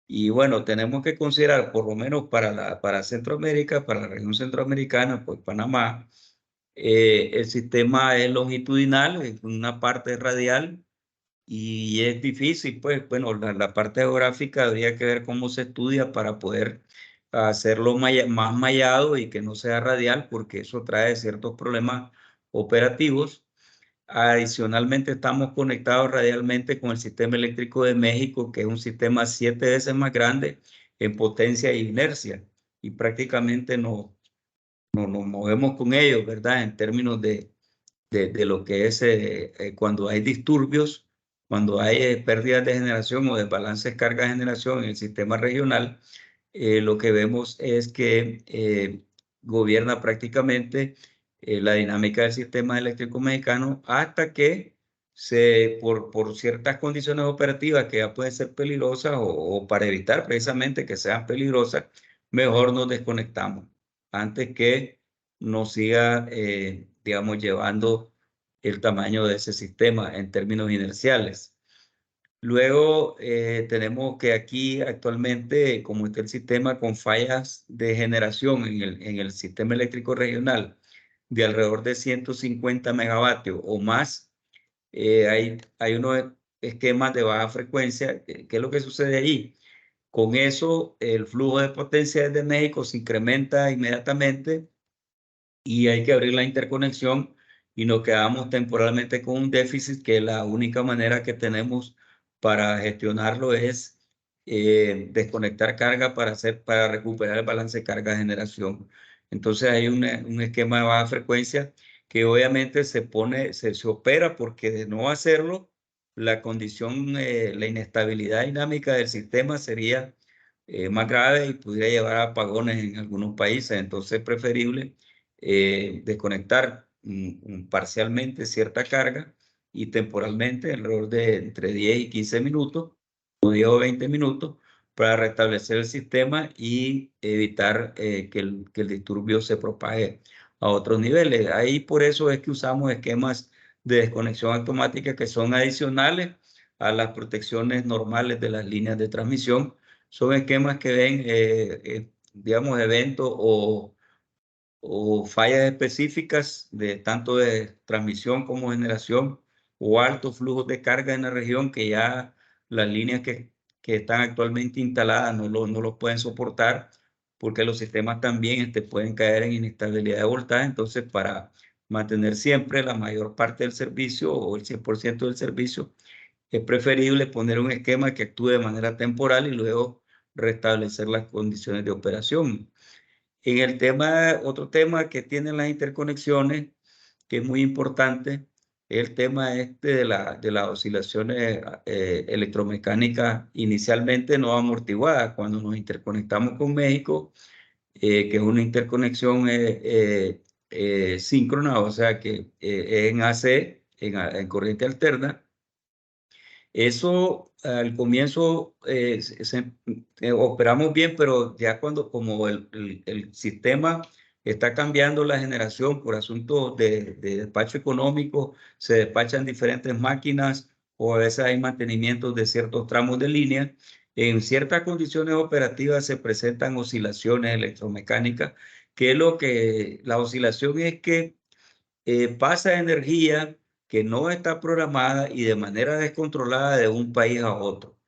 Y bueno, tenemos que considerar, por lo menos para Centroamérica, para la región centroamericana, pues Panamá, el sistema es longitudinal, es una parte radial y es difícil, pues, bueno, la parte geográfica habría que ver cómo se estudia para poder hacerlo más mallado y que no sea radial, porque eso trae ciertos problemas operativos. Adicionalmente, estamos conectados radialmente con el sistema eléctrico de México, que es un sistema 7 veces más grande en potencia e inercia. Y prácticamente nos movemos con ellos, ¿verdad? En términos de lo que es cuando hay disturbios, cuando hay pérdidas de generación o desbalances carga-generación en el sistema regional, lo que vemos es que gobierna prácticamente la dinámica del sistema eléctrico mexicano hasta que por ciertas condiciones operativas que ya pueden ser peligrosas o para evitar precisamente que sean peligrosas, mejor nos desconectamos antes que nos siga, digamos, llevando el tamaño de ese sistema en términos inerciales. Luego tenemos que aquí actualmente, como está el sistema con fallas de generación en el sistema eléctrico regional de alrededor de 150 megavatios o más, hay unos esquemas de baja frecuencia. ¿Qué es lo que sucede ahí? Con eso, el flujo de potencia desde México se incrementa inmediatamente y hay que abrir la interconexión y nos quedamos temporalmente con un déficit que la única manera que tenemos para gestionarlo es desconectar carga para recuperar el balance de carga-generación. Entonces hay un esquema de baja frecuencia que obviamente se opera porque de no hacerlo, la condición, la inestabilidad dinámica del sistema sería más grave y pudiera llevar a apagones en algunos países. Entonces es preferible desconectar parcialmente cierta carga y temporalmente alrededor de entre 10 y 15 minutos o 10 o 20 minutos para restablecer el sistema y evitar que el disturbio se propague a otros niveles. Ahí por eso es que usamos esquemas de desconexión automática que son adicionales a las protecciones normales de las líneas de transmisión. Son esquemas que ven, digamos, eventos o fallas específicas de tanto de transmisión como generación o altos flujos de carga en la región que ya las líneas que están actualmente instaladas no los pueden soportar porque los sistemas también pueden caer en inestabilidad de voltaje. Entonces, para mantener siempre la mayor parte del servicio o el 100% del servicio, es preferible poner un esquema que actúe de manera temporal y luego restablecer las condiciones de operación. En el tema, otro tema que tienen las interconexiones, que es muy importante, es el tema de las oscilaciones electromecánicas inicialmente no amortiguadas. Cuando nos interconectamos con México, que es una interconexión síncrona, o sea que es en AC, en corriente alterna. Eso al comienzo operamos bien, pero ya como el sistema está cambiando la generación por asuntos de despacho económico, se despachan diferentes máquinas o a veces hay mantenimientos de ciertos tramos de línea. En ciertas condiciones operativas se presentan oscilaciones electromecánicas, que es la oscilación es que pasa energía que no está programada y de manera descontrolada de un país a otro.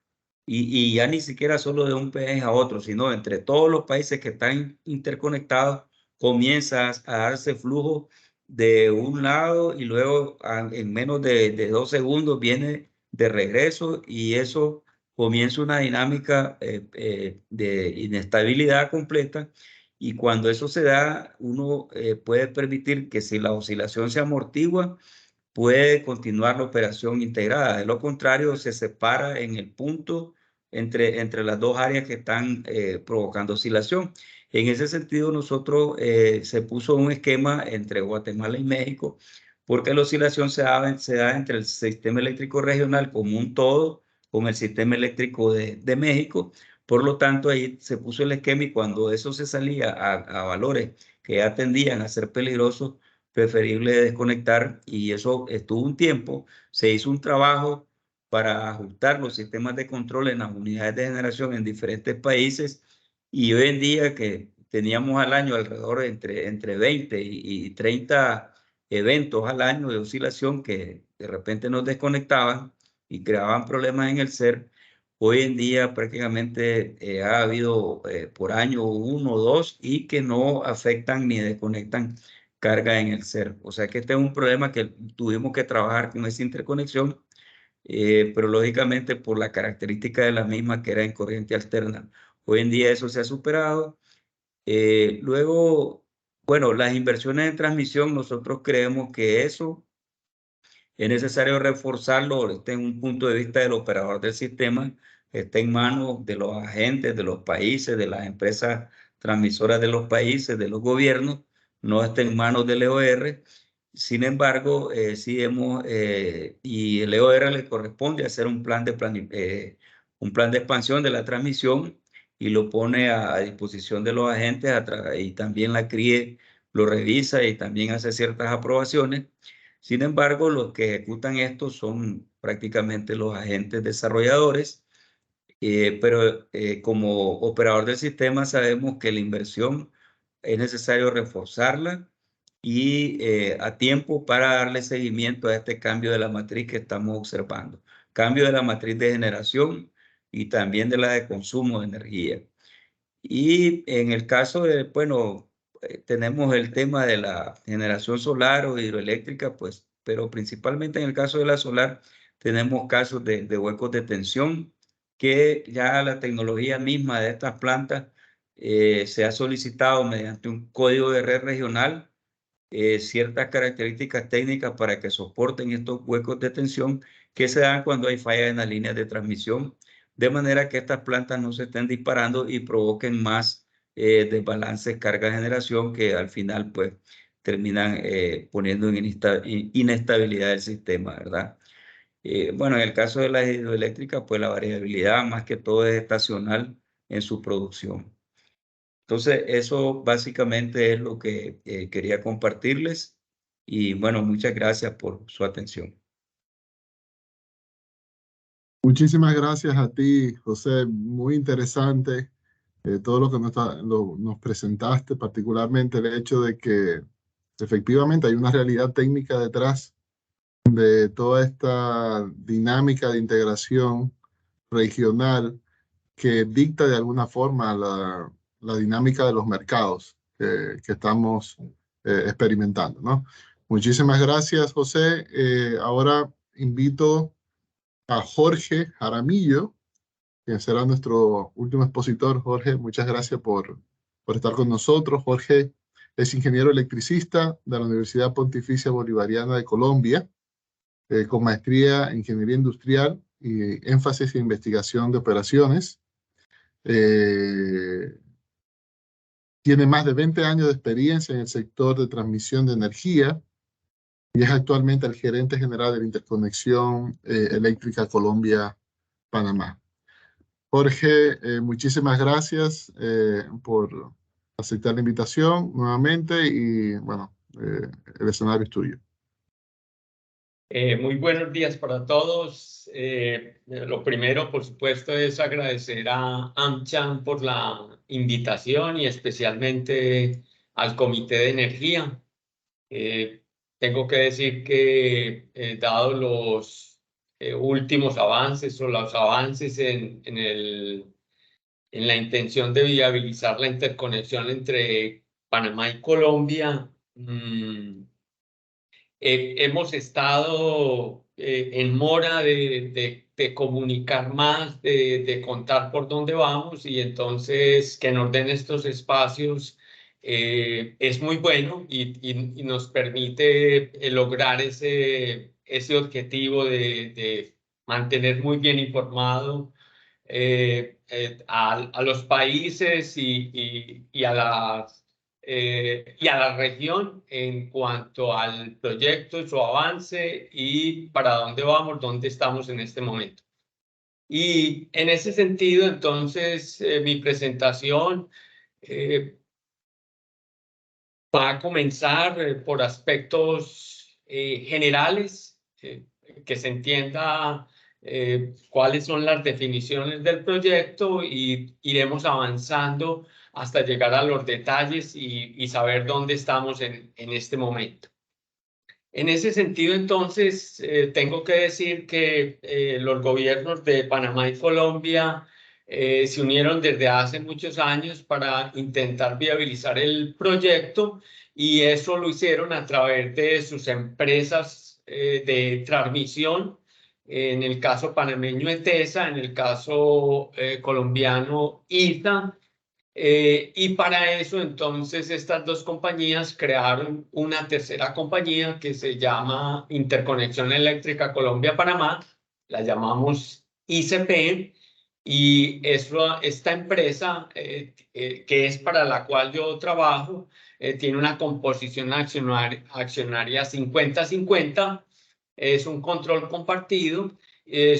Y ya ni siquiera solo de un país a otro, sino entre todos los países que están interconectados, comienza a darse flujo de un lado y luego en menos de 2 segundos viene de regreso y eso comienza una dinámica de inestabilidad completa. Y cuando eso se da, uno puede permitir que si la oscilación se amortigua, puede continuar la operación integrada. De lo contrario, se separa en el punto entre las dos áreas que están provocando oscilación. En ese sentido, nosotros se puso un esquema entre Guatemala y México, porque la oscilación se da entre el sistema eléctrico regional como un todo, con el sistema eléctrico de México. Por lo tanto, ahí se puso el esquema y cuando eso se salía a valores que ya tendían a ser peligrosos, preferible desconectar, y eso estuvo un tiempo. Se hizo un trabajo para ajustar los sistemas de control en las unidades de generación en diferentes países y hoy en día que teníamos al año alrededor entre 20 y 30 eventos al año de oscilación que de repente nos desconectaban y creaban problemas en el SER. Hoy en día prácticamente ha habido por año 1 o 2 y que no afectan ni desconectan carga en el cerco. O sea que este es un problema que tuvimos que trabajar con esa interconexión, pero lógicamente por la característica de la misma que era en corriente alterna. Hoy en día eso se ha superado. Luego, bueno, las inversiones en transmisión, nosotros creemos que eso es necesario reforzarlo desde un punto de vista del operador del sistema, está en manos de los agentes, de los países, de las empresas transmisoras de los países, de los gobiernos, no está en manos del EOR. Sin embargo, sí y el EOR le corresponde hacer un plan de expansión de la transmisión y lo pone a disposición de los agentes y también la CRIE lo revisa y también hace ciertas aprobaciones. Sin embargo, los que ejecutan esto son prácticamente los agentes desarrolladores, pero como operador del sistema sabemos que la inversión es necesario reforzarla y a tiempo para darle seguimiento a este cambio de la matriz que estamos observando. Cambio de la matriz de generación y también de la de consumo de energía. Y en el caso de, bueno, tenemos el tema de la generación solar o hidroeléctrica, pues, pero principalmente en el caso de la solar tenemos casos de huecos de tensión que ya la tecnología misma de estas plantas se ha solicitado mediante un código de red regional ciertas características técnicas para que soporten estos huecos de tensión que se dan cuando hay fallas en las líneas de transmisión, de manera que estas plantas no se estén disparando y provoquen más desbalances carga-generación que al final pues terminan poniendo en inestabilidad del sistema, ¿verdad? Bueno, en el caso de la hidroeléctrica, pues la variabilidad más que todo es estacional en su producción. Entonces, eso básicamente es lo que quería compartirles y bueno, muchas gracias por su atención. Muchísimas gracias a ti, José. Muy interesante todo lo que nos presentaste, particularmente el hecho de que efectivamente hay una realidad técnica detrás de toda esta dinámica de integración regional que dicta de alguna forma la dinámica de los mercados que estamos experimentando, ¿no? Muchísimas gracias, José. Ahora invito a Jorge Jaramillo, quien será nuestro último expositor. Jorge, muchas gracias por estar con nosotros. Jorge es ingeniero electricista de la Universidad Pontificia Bolivariana de Colombia, con maestría en ingeniería industrial y énfasis en investigación de operaciones. Tiene más de 20 años de experiencia en el sector de transmisión de energía y es actualmente el gerente general de la Interconexión Eléctrica Colombia-Panamá. Jorge, muchísimas gracias por aceptar la invitación nuevamente y bueno, el escenario es tuyo. Muy buenos días para todos. Lo primero, por supuesto, es agradecer a AmCham por la invitación y especialmente al Comité de Energía. Tengo que decir que, dado los últimos avances o los avances en la intención de viabilizar la interconexión entre Panamá y Colombia, hemos estado en mora de comunicar más, de contar por dónde vamos y entonces que nos den estos espacios es muy bueno y nos permite lograr ese objetivo de mantener muy bien informado a los países y a la región en cuanto al proyecto, su avance y para dónde vamos, dónde estamos en este momento. Y en ese sentido, entonces, mi presentación va a comenzar por aspectos generales, que se entienda cuáles son las definiciones del proyecto y iremos avanzando hasta llegar a los detalles y saber dónde estamos en este momento. En ese sentido, entonces, tengo que decir que los gobiernos de Panamá y Colombia se unieron desde hace muchos años para intentar viabilizar el proyecto y eso lo hicieron a través de sus empresas de transmisión, en el caso panameño ETESA, en el caso colombiano ITA. Y para eso entonces estas dos compañías crearon una tercera compañía que se llama Interconexión Eléctrica Colombia-Panamá, la llamamos ICP, y esta empresa que es para la cual yo trabajo tiene una composición accionaria 50-50, es un control compartido.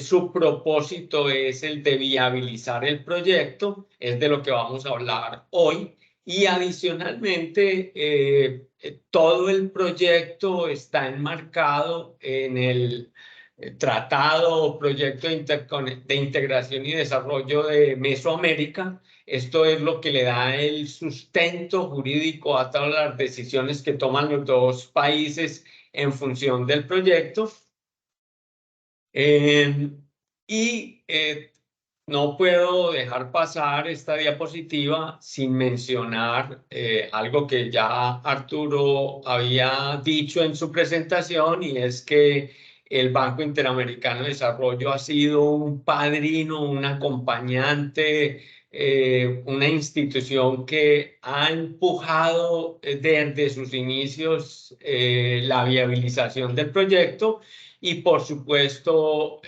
Su propósito es el de viabilizar el proyecto, es de lo que vamos a hablar hoy. Y adicionalmente, todo el proyecto está enmarcado en el Tratado o Proyecto de Integración y Desarrollo de Mesoamérica. Esto es lo que le da el sustento jurídico a todas las decisiones que toman los dos países en función del proyecto. No puedo dejar pasar esta diapositiva sin mencionar algo que ya Arturo había dicho en su presentación, y es que el Banco Interamericano de Desarrollo ha sido un padrino, un acompañante, una institución que ha empujado desde sus inicios la viabilización del proyecto. Y por supuesto,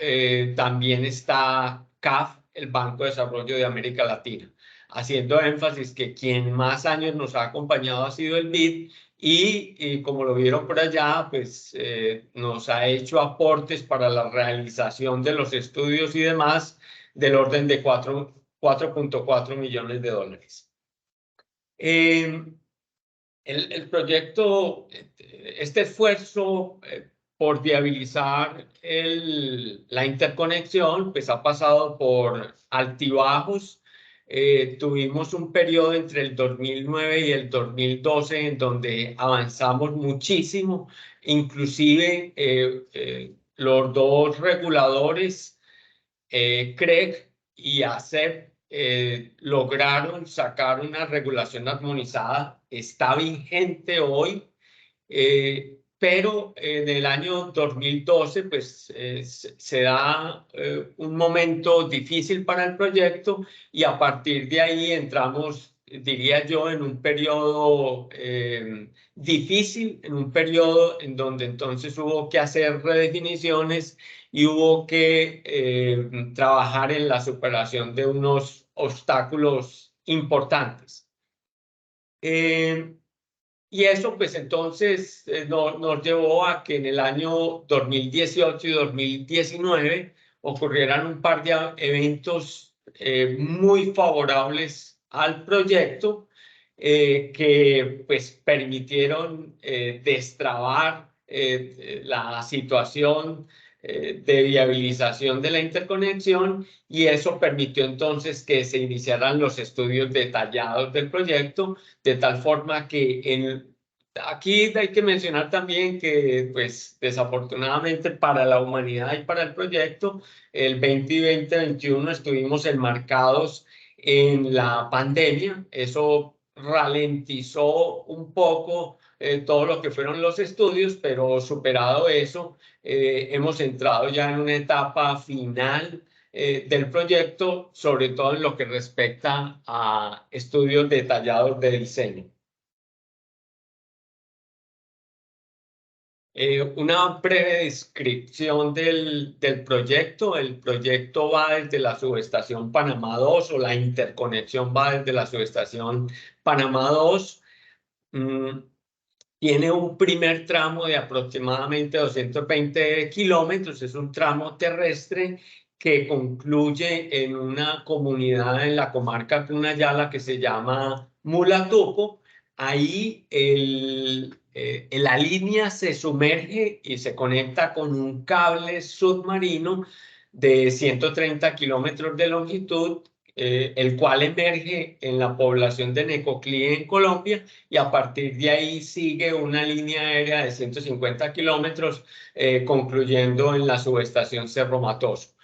también está CAF, el Banco de Desarrollo de América Latina, haciendo énfasis que quien más años nos ha acompañado ha sido el BID y como lo vieron por allá, pues nos ha hecho aportes para la realización de los estudios y demás del orden de 4.4 millones de dólares. El proyecto, este esfuerzo por viabilizar la interconexión, pues ha pasado por altibajos. Tuvimos un periodo entre el 2009 y el 2012 en donde avanzamos muchísimo, inclusive los dos reguladores, CREG y ACEP, lograron sacar una regulación armonizada, está vigente hoy, pero en el año 2012 pues, se da un momento difícil para el proyecto y a partir de ahí entramos, diría yo, en un periodo difícil, en un periodo en donde entonces hubo que hacer redefiniciones y hubo que trabajar en la superación de unos obstáculos importantes. Y eso pues entonces nos llevó a que en el año 2018 y 2019 ocurrieran un par de eventos muy favorables al proyecto que pues permitieron destrabar la situación de viabilización de la interconexión, y eso permitió entonces que se iniciaran los estudios detallados del proyecto, de tal forma que aquí hay que mencionar también que pues desafortunadamente para la humanidad y para el proyecto, el 20 y 2021 estuvimos enmarcados en la pandemia. Eso ralentizó un poco todo lo que fueron los estudios, pero superado eso, hemos entrado ya en una etapa final del proyecto, sobre todo en lo que respecta a estudios detallados de diseño. Una breve descripción del proyecto. El proyecto va desde la subestación Panamá 2, o la interconexión va desde la subestación Panamá 2. Tiene un primer tramo de aproximadamente 220 kilómetros, es un tramo terrestre que concluye en una comunidad en la comarca Cunayala que se llama Mulatupo. Ahí la línea se sumerge y se conecta con un cable submarino de 130 kilómetros de longitud, el cual emerge en la población de Necoclí, en Colombia, y a partir de ahí sigue una línea aérea de 150 kilómetros, concluyendo en la subestación Cerro Matoso.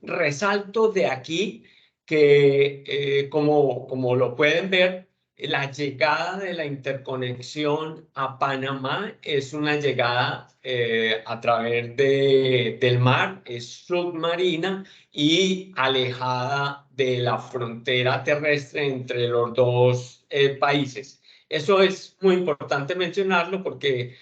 Resalto de aquí que como lo pueden ver, la llegada de la interconexión a Panamá es una llegada a través del mar, es submarina y alejada de la frontera terrestre entre los dos países. Eso es muy importante mencionarlo porque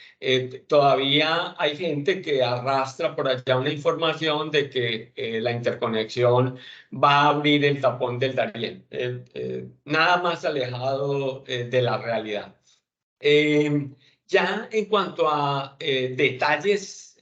todavía hay gente que arrastra por allá una información de que la interconexión va a abrir el tapón del Darién. Nada más alejado de la realidad. Ya en cuanto a detalles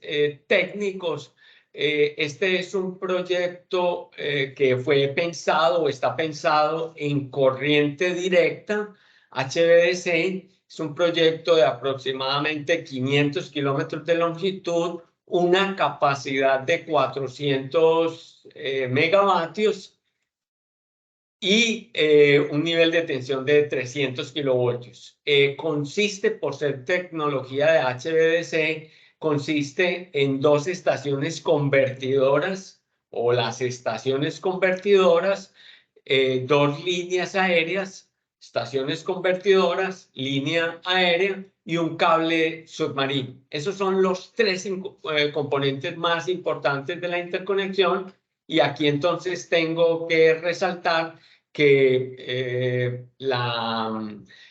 técnicos, este es un proyecto que fue pensado o está pensado en corriente directa. HVDC es un proyecto de aproximadamente 500 kilómetros de longitud, una capacidad de 400 megavatios y un nivel de tensión de 300 kilovoltios. Consiste, por ser tecnología de HVDC, consiste en dos estaciones convertidoras o las estaciones convertidoras, dos líneas aéreas, estaciones convertidoras, línea aérea y un cable submarino. Esos son los tres componentes más importantes de la interconexión. Y aquí entonces tengo que resaltar que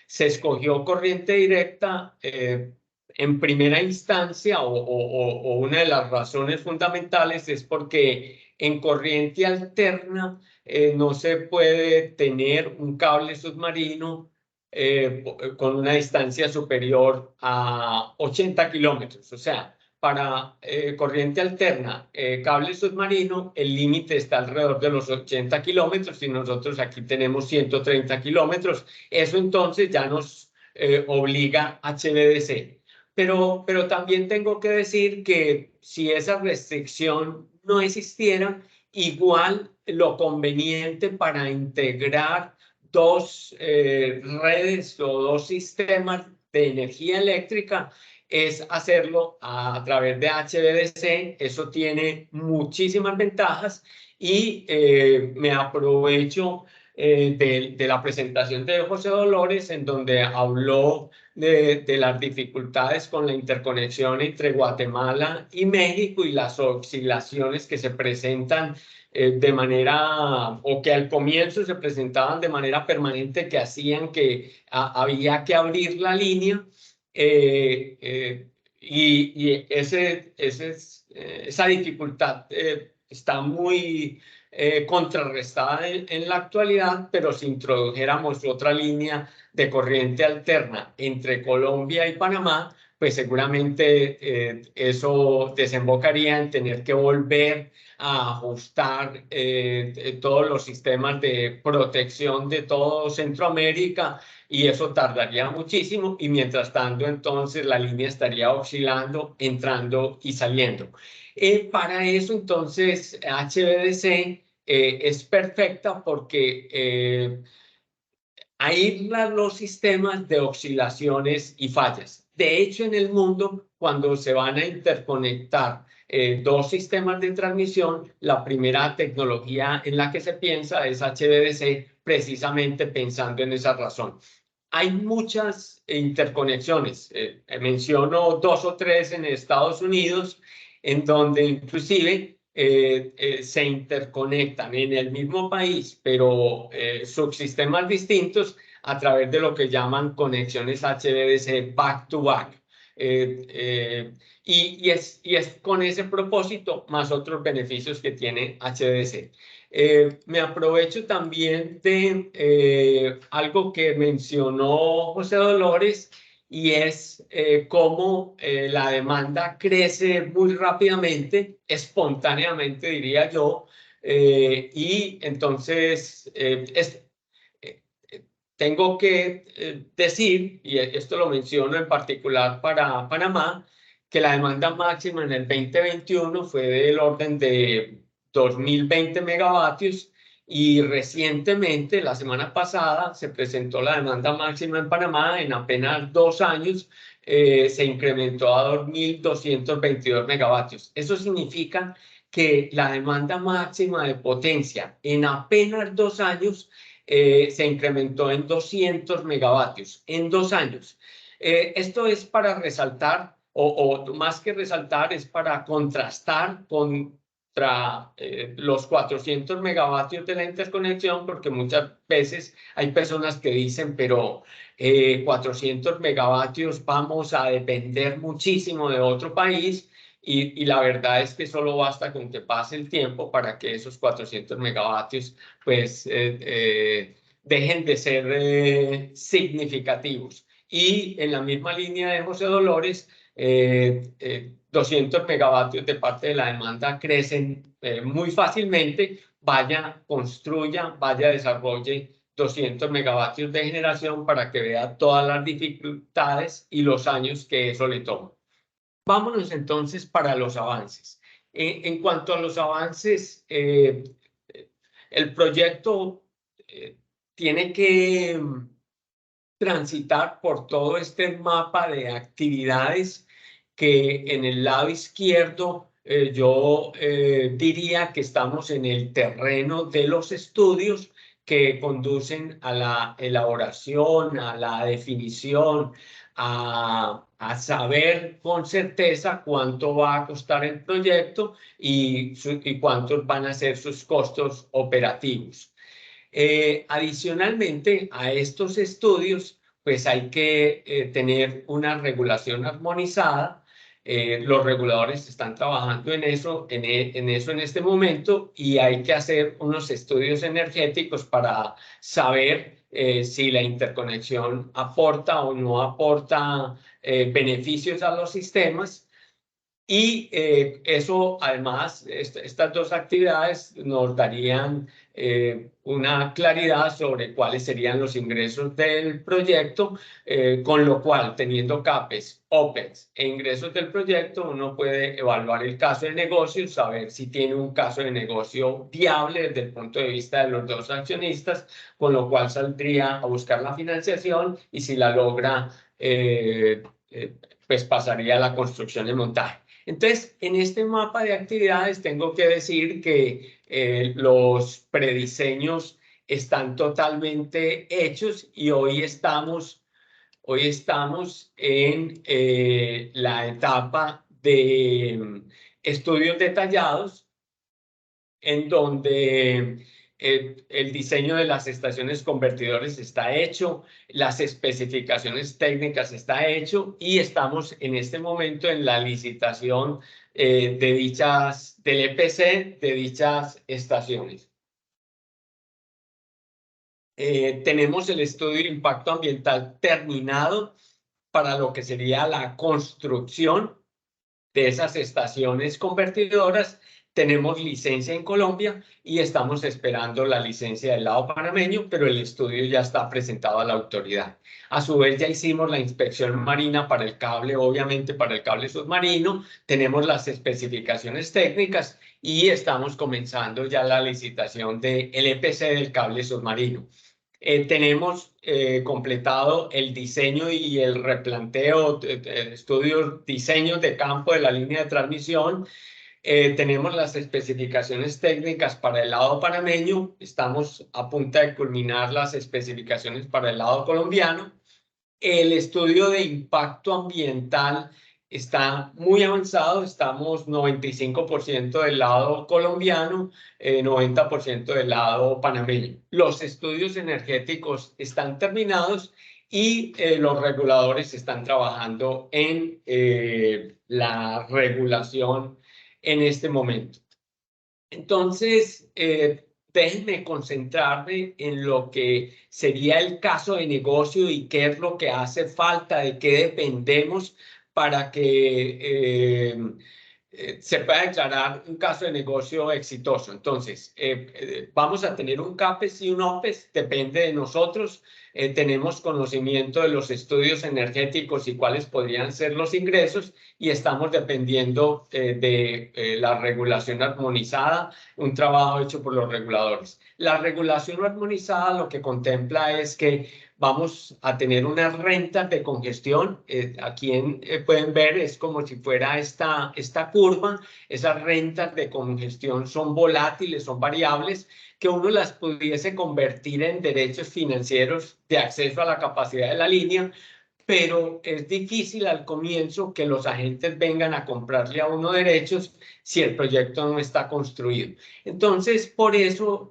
se escogió corriente directa en primera instancia, o una de las razones fundamentales es porque en corriente alterna no se puede tener un cable submarino con una distancia superior a 80 kilómetros. O sea, para corriente alterna, cable submarino, el límite está alrededor de los 80 kilómetros y nosotros aquí tenemos 130 kilómetros. Eso entonces ya nos obliga a HVDC. Pero también tengo que decir que si esa restricción no existiera, igual lo conveniente para integrar dos redes o dos sistemas de energía eléctrica es hacerlo a través de HVDC. Eso tiene muchísimas ventajas y me aprovecho de la presentación de José Dolores, en donde habló de las dificultades con la interconexión entre Guatemala y México y las oscilaciones que se presentan de manera, o que al comienzo se presentaban de manera permanente, que hacían que había que abrir la línea. Y esa dificultad está muy contrarrestada en la actualidad, pero si introdujéramos otra línea de corriente alterna entre Colombia y Panamá, pues seguramente eso desembocaría en tener que volver a ajustar todos los sistemas de protección de todo Centroamérica, y eso tardaría muchísimo, y mientras tanto entonces la línea estaría oscilando, entrando y saliendo. Para eso entonces HVDC es perfecta porque aísla los sistemas de oscilaciones y fallas. De hecho, en el mundo, cuando se van a interconectar dos sistemas de transmisión, la primera tecnología en la que se piensa es HVDC, precisamente pensando en esa razón. Hay muchas interconexiones. Menciono dos o tres en Estados Unidos, en donde inclusive se interconectan en el mismo país, pero subsistemas distintos a través de lo que llaman conexiones HVDC back-to-back. Y es con ese propósito, más otros beneficios que tiene HVDC. Me aprovecho también de algo que mencionó José Dolores, y es cómo la demanda crece muy rápidamente, espontáneamente diría yo, y entonces tengo que decir, y esto lo menciono en particular para Panamá, que la demanda máxima en el 2021 fue del orden de 2020 megavatios, y recientemente, la semana pasada, se presentó la demanda máxima en Panamá. En apenas 2 años se incrementó a 2.222 megavatios. Eso significa que la demanda máxima de potencia en apenas 2 años se incrementó en 200 megavatios, en 2 años. Esto es para resaltar, o más que resaltar, es para contrastar contra los 400 megavatios de la interconexión, porque muchas veces hay personas que dicen, pero 400 megavatios vamos a depender muchísimo de otro país, y la verdad es que solo basta con que pase el tiempo para que esos 400 megavatios pues dejen de ser significativos. Y en la misma línea de José Dolores, 200 megavatios de parte de la demanda crecen muy fácilmente. Vaya, construya, vaya, desarrolle 200 megavatios de generación para que vea todas las dificultades y los años que eso le toma. Vámonos entonces para los avances. En cuanto a los avances, el proyecto tiene que transitar por todo este mapa de actividades que en el lado izquierdo yo diría que estamos en el terreno de los estudios que conducen a la elaboración, a la definición, a saber con certeza cuánto va a costar el proyecto y cuántos van a ser sus costos operativos. Adicionalmente a estos estudios, pues hay que tener una regulación armonizada. Los reguladores están trabajando en eso en este momento, y hay que hacer unos estudios energéticos para saber si la interconexión aporta o no aporta beneficios a los sistemas. Y eso, además, estas dos actividades nos darían una claridad sobre cuáles serían los ingresos del proyecto, con lo cual, teniendo CAPEX, OPEX e ingresos del proyecto, uno puede evaluar el caso de negocio, saber si tiene un caso de negocio viable desde el punto de vista de los dos accionistas, con lo cual saldría a buscar la financiación, y si la logra, pues pasaría a la construcción y montaje. Entonces, en este mapa de actividades tengo que decir que los prediseños están totalmente hechos, y hoy estamos en la etapa de estudios detallados, en donde el diseño de las estaciones convertidores está hecho, las especificaciones técnicas está hecho, y estamos en este momento en la licitación del EPC de dichas estaciones. Tenemos el estudio de impacto ambiental terminado para lo que sería la construcción de esas estaciones convertidoras. Tenemos licencia en Colombia y estamos esperando la licencia del lado panameño, pero el estudio ya está presentado a la autoridad. A su vez, ya hicimos la inspección marina para el cable, obviamente para el cable submarino. Tenemos las especificaciones técnicas y estamos comenzando ya la licitación del EPC del cable submarino. Tenemos completado el diseño y el replanteo, estudios, diseños de campo de la línea de transmisión. Tenemos las especificaciones técnicas para el lado panameño. Estamos a punto de culminar las especificaciones para el lado colombiano. El estudio de impacto ambiental está muy avanzado. Estamos 95% del lado colombiano, 90% del lado panameño. Los estudios energéticos están terminados, y los reguladores están trabajando en la regulación en este momento. Entonces, déjenme concentrarme en lo que sería el caso de negocio y qué es lo que hace falta, de qué dependemos para que se pueda declarar un caso de negocio exitoso. Entonces, vamos a tener un CAPEX y un OPEX, depende de nosotros. tenemos conocimiento de los estudios energéticos y cuáles podrían ser los ingresos, y estamos dependiendo de la regulación armonizada, un trabajo hecho por los reguladores. La regulación armonizada lo que contempla es que vamos a tener unas rentas de congestión. Aquí pueden ver, es como si fuera esta curva. Esas rentas de congestión son volátiles, son variables, que uno las pudiese convertir en derechos financieros de acceso a la capacidad de la línea, pero es difícil al comienzo que los agentes vengan a comprarle a uno derechos si el proyecto no está construido. Entonces, por eso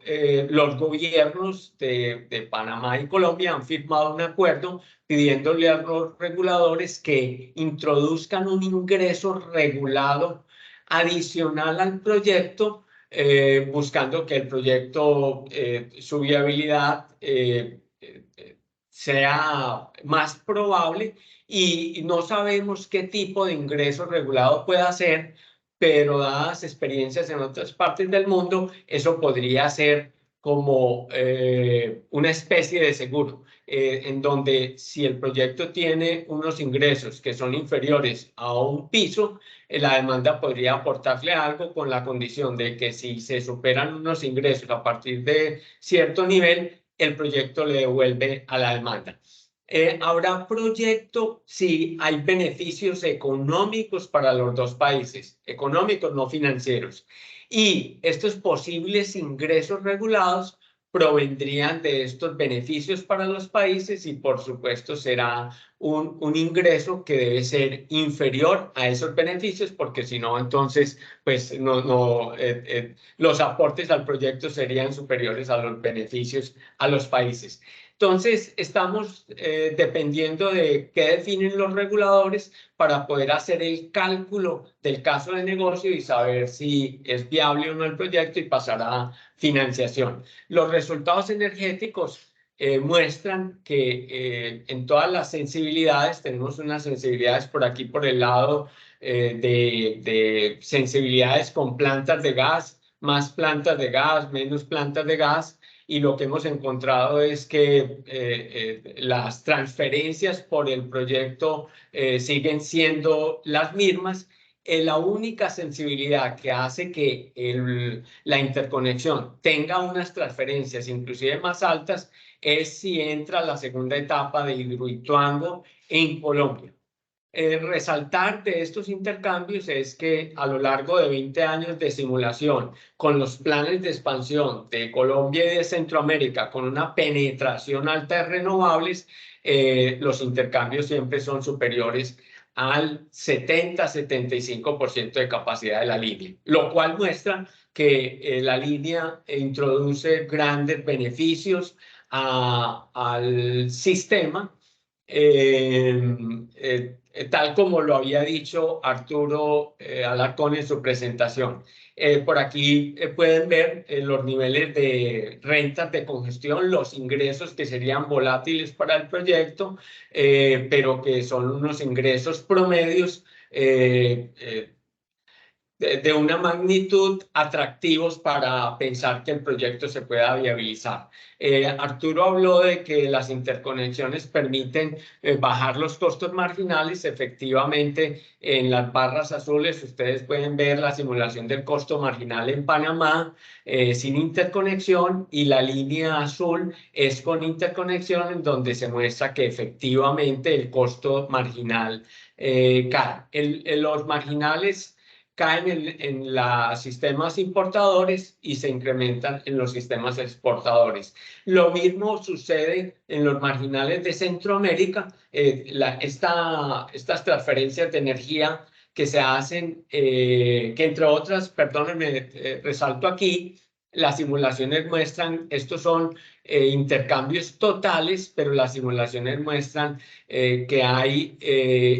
los gobiernos de Panamá y Colombia han firmado un acuerdo pidiéndole a los reguladores que introduzcan un ingreso regulado adicional al proyecto, buscando que el proyecto, su viabilidad sea más probable, y no sabemos qué tipo de ingreso regulado pueda ser, pero dadas experiencias en otras partes del mundo, eso podría ser como una especie de seguro, en donde si el proyecto tiene unos ingresos que son inferiores a un piso, la demanda podría aportarle algo, con la condición de que si se superan unos ingresos a partir de cierto nivel, el proyecto le devuelve a la demanda. Habrá proyecto si hay beneficios económicos para los dos países, económicos, no financieros. Y estos posibles ingresos regulados provendrían de estos beneficios para los países, y por supuesto será un ingreso que debe ser inferior a esos beneficios, porque si no, entonces pues los aportes al proyecto serían superiores a los beneficios a los países. Entonces, estamos dependiendo de qué definen los reguladores para poder hacer el cálculo del caso de negocio y saber si es viable o no el proyecto y pasar a financiación. Los resultados energéticos muestran que en todas las sensibilidades, tenemos unas sensibilidades por aquí por el lado de sensibilidades con plantas de gas, más plantas de gas, menos plantas de gas, y lo que hemos encontrado es que las transferencias por el proyecto siguen siendo las mismas. La única sensibilidad que hace que la interconexión tenga unas transferencias inclusive más altas es si entra la segunda etapa de Hidroituango en Colombia. Resaltar de estos intercambios es que a lo largo de 20 años de simulación, con los planes de expansión de Colombia y de Centroamérica, con una penetración alta de renovables, los intercambios siempre son superiores al 70-75% de capacidad de la línea, lo cual muestra que la línea introduce grandes beneficios al sistema, tal como lo había dicho Arturo Alarcón en su presentación. Por aquí pueden ver los niveles de rentas de congestión, los ingresos que serían volátiles para el proyecto, pero que son unos ingresos promedios de una magnitud atractivos para pensar que el proyecto se pueda viabilizar. Arturo habló de que las interconexiones permiten bajar los costos marginales. Efectivamente, en las barras azules ustedes pueden ver la simulación del costo marginal en Panamá sin interconexión, y la línea azul es con interconexión, en donde se muestra que efectivamente el costo marginal cae. Los marginales caen en los sistemas importadores y se incrementan en los sistemas exportadores. Lo mismo sucede en los marginales de Centroamérica. Estas transferencias de energía que se hacen, que entre otras, perdónenme, resalto aquí, las simulaciones muestran, estos son intercambios totales, pero las simulaciones muestran que hay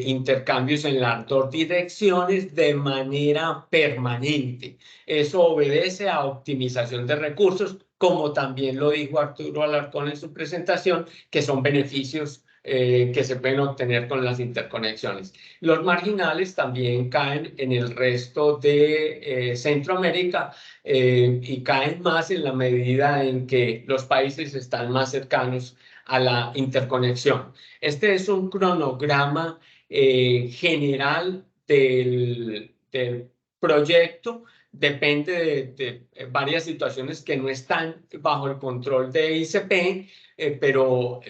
intercambios en las dos direcciones de manera permanente. Eso obedece a optimización de recursos, como también lo dijo Arturo Alarcón en su presentación, que son beneficios que se pueden obtener con las interconexiones. Los marginales también caen en el resto de Centroamérica y caen más en la medida en que los países están más cercanos a la interconexión. Este es un cronograma general del proyecto. Depende de varias situaciones que no están bajo el control de ICP, pero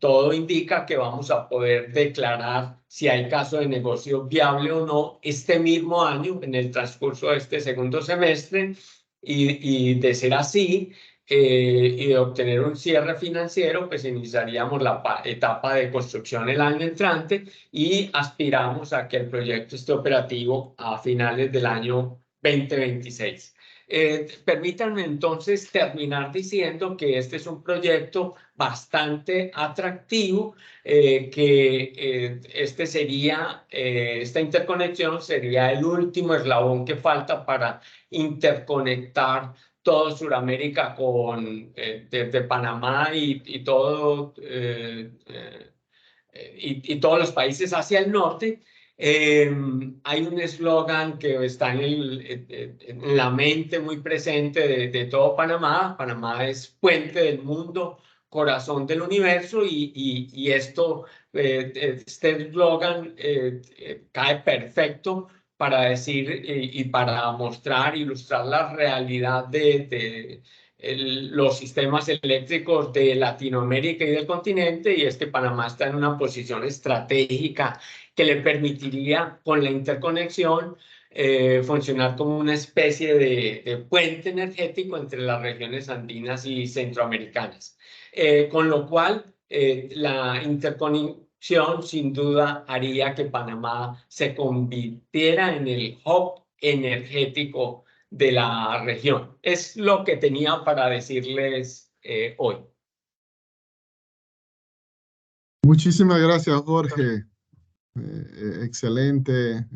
todo indica que vamos a poder declarar si hay caso de negocio viable o no este mismo año, en el transcurso de este segundo semestre, y de ser así, y de obtener un cierre financiero, pues iniciaríamos la etapa de construcción el año entrante y aspiramos a que el proyecto esté operativo a finales del año 2026. Permítanme entonces terminar diciendo que este es un proyecto bastante atractivo, que esta interconexión sería el último eslabón que falta para interconectar todo Sudamérica desde Panamá y todo, y todos los países hacia el norte. Hay un eslogan que está en la mente muy presente de todo Panamá. Panamá es puente del mundo, corazón del universo, y este eslogan cae perfecto para decir y para mostrar, ilustrar la realidad de los sistemas eléctricos de Latinoamérica y del continente, y es que Panamá está en una posición estratégica que le permitiría, con la interconexión, funcionar como una especie de puente energético entre las regiones andinas y centroamericanas. Con lo cual, la interconexión sin duda haría que Panamá se convirtiera en el hub energético de la región. Es lo que tenía para decirles hoy. Muchísimas gracias, Jorge. Excelente.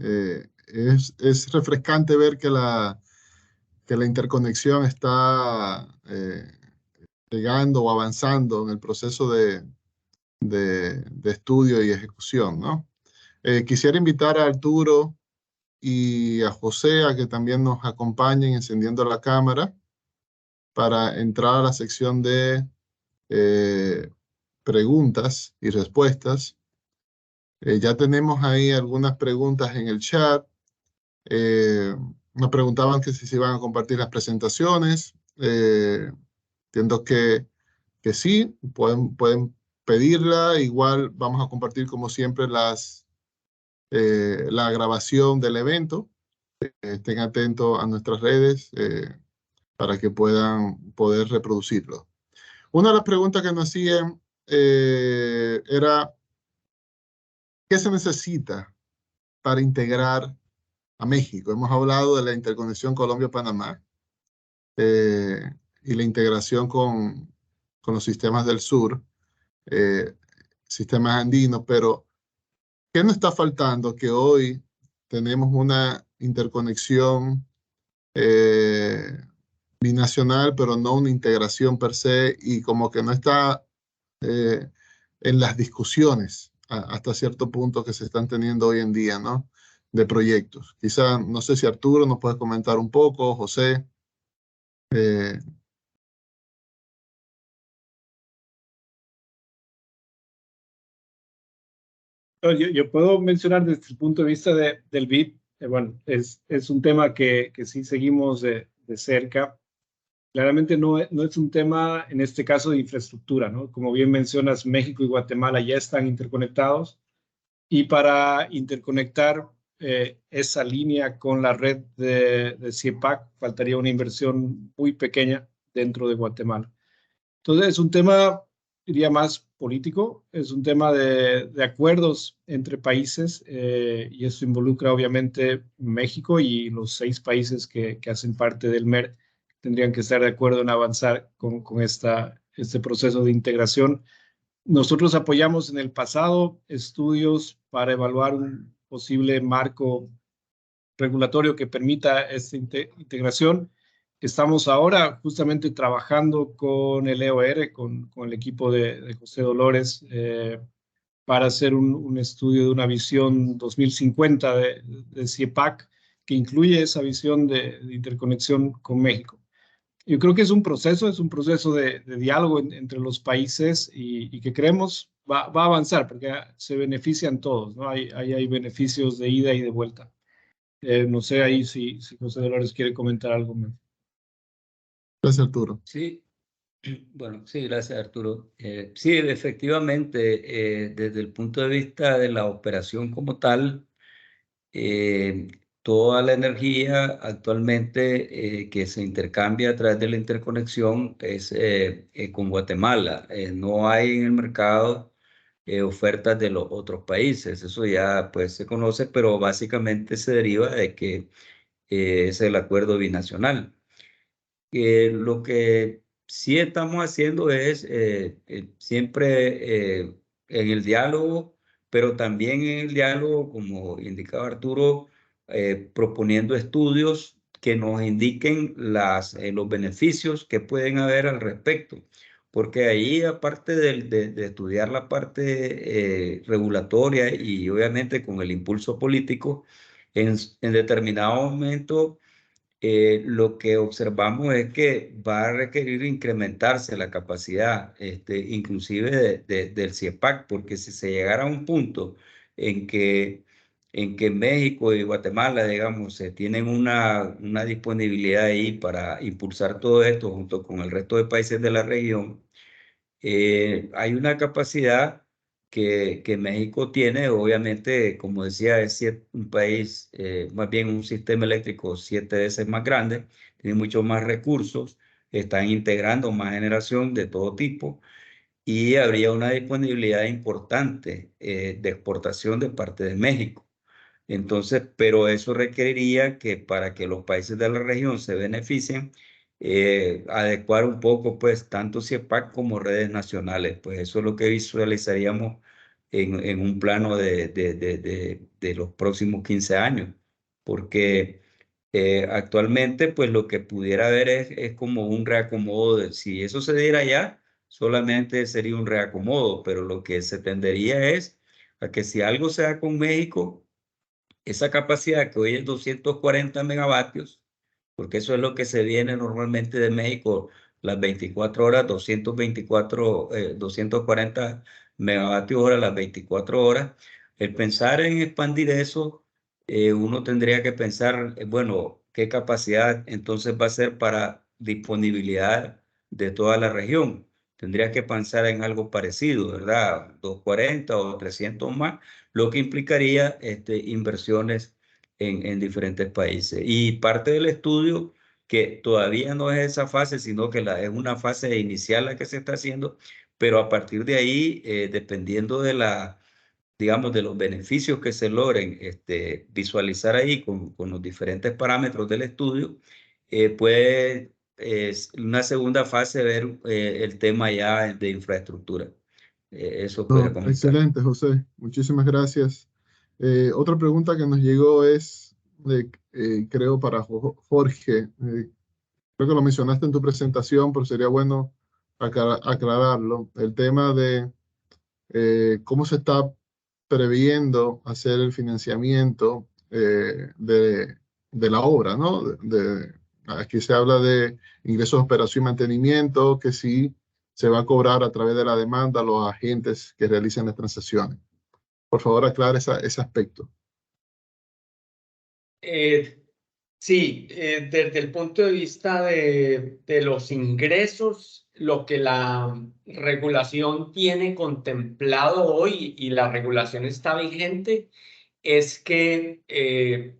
Es refrescante ver que la interconexión está llegando o avanzando en el proceso de estudio y ejecución, ¿no? Quisiera invitar a Arturo y a José a que también nos acompañen encendiendo la cámara para entrar a la sección de preguntas y respuestas. Ya tenemos ahí algunas preguntas en el chat. Nos preguntaban que si se iban a compartir las presentaciones. Entiendo que sí, pueden pedirla. Igual vamos a compartir como siempre la grabación del evento. Estén atentos a nuestras redes para que puedan poder reproducirlo. Una de las preguntas que nos hacían era, ¿qué se necesita para integrar a México? Hemos hablado de la interconexión Colombia-Panamá y la integración con los sistemas del sur, sistemas andinos, pero ¿qué nos está faltando? Que hoy tenemos una interconexión binacional, pero no una integración per se, y como que no está en las discusiones hasta cierto punto que se están teniendo hoy en día, ¿no? De proyectos. Quizá, no sé si Arturo nos puede comentar un poco, José. Yo puedo mencionar desde el punto de vista del BID, bueno, es un tema que sí seguimos de cerca. Claramente no es un tema, en este caso, de infraestructura, ¿no? Como bien mencionas, México y Guatemala ya están interconectados, y para interconectar esa línea con la red de CIEPAC faltaría una inversión muy pequeña dentro de Guatemala. Entonces es un tema, diría, más político, es un tema de acuerdos entre países, y eso involucra obviamente México y los 6 países que hacen parte del MER. Tendrían que estar de acuerdo en avanzar con este proceso de integración. Nosotros apoyamos en el pasado estudios para evaluar un posible marco regulatorio que permita esta integración. Estamos ahora justamente trabajando con el EOR, con el equipo de José Dolores, para hacer un estudio de una visión 2050 de CIEPAC, que incluye esa visión de interconexión con México. Yo creo que es un proceso de diálogo entre los países y que creemos va a avanzar porque se benefician todos, ¿no? Hay beneficios de ida y de vuelta. No sé ahí si José Dolores quiere comentar algo más. Gracias, Arturo. Sí, bueno, sí, gracias Arturo. Sí, efectivamente, desde el punto de vista de la operación como tal, toda la energía actualmente que se intercambia a través de la interconexión es con Guatemala. No hay en el mercado ofertas de los otros países. Eso ya pues se conoce, pero básicamente se deriva de que es el acuerdo binacional. Lo que sí estamos haciendo es siempre en el diálogo, pero también en el diálogo, como indicaba Arturo, proponiendo estudios que nos indiquen los beneficios que pueden haber al respecto. Porque ahí, aparte de estudiar la parte regulatoria y obviamente con el impulso político, en determinado momento lo que observamos es que va a requerir incrementarse la capacidad, inclusive del CIEPAC, porque si se llegara a un punto en que México y Guatemala, digamos, tienen una disponibilidad ahí para impulsar todo esto junto con el resto de países de la región, hay una capacidad que México tiene, obviamente, como decía, es un país, más bien un sistema eléctrico 7 veces más grande, tiene muchos más recursos, están integrando más generación de todo tipo y habría una disponibilidad importante de exportación de parte de México. Entonces, pero eso requeriría que para que los países de la región se beneficien, adecuar un poco, pues, tanto CIEPAC como redes nacionales. Pues eso es lo que visualizaríamos en un plano de los próximos 15 años, porque actualmente, pues, lo que pudiera haber es como un reacomodo. Si eso se diera ya, solamente sería un reacomodo, pero lo que se tendería es a que si algo se da con México, esa capacidad que hoy es 240 megavatios, porque eso es lo que se viene normalmente de México, las 24 horas, 240 megavatios hora las 24 horas. El pensar en expandir eso, uno tendría que pensar, bueno, qué capacidad entonces va a ser para disponibilidad de toda la región. Tendría que pensar en algo parecido, ¿verdad? 240 o 300 más, lo que implicaría inversiones en diferentes países. Y parte del estudio, que todavía no es esa fase, sino que es una fase inicial la que se está haciendo, pero a partir de ahí, dependiendo digamos, de los beneficios que se logren visualizar ahí con los diferentes parámetros del estudio, puede una segunda fase ver el tema ya de infraestructura. Eso puede No, comentar. excelente, José. Muchísimas gracias. Otra pregunta que nos llegó es, creo, para Jorge. Creo que lo mencionaste en tu presentación, pero sería bueno aclararlo. El tema de cómo se está previendo hacer el financiamiento de la obra, ¿no? Aquí se habla de ingresos de operación y mantenimiento, que sí se va a cobrar a través de la demanda a los agentes que realicen las transacciones. Por favor, aclare ese aspecto. Sí, desde el punto de vista de los ingresos, lo que la regulación tiene contemplado hoy y la regulación está vigente es que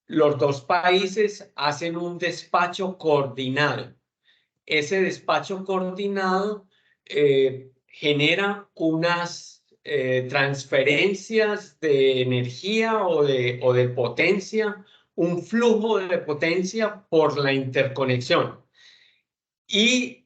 los dos países hacen un despacho coordinado. Ese despacho coordinado genera unas transferencias de energía o de potencia, un flujo de potencia por la interconexión. Y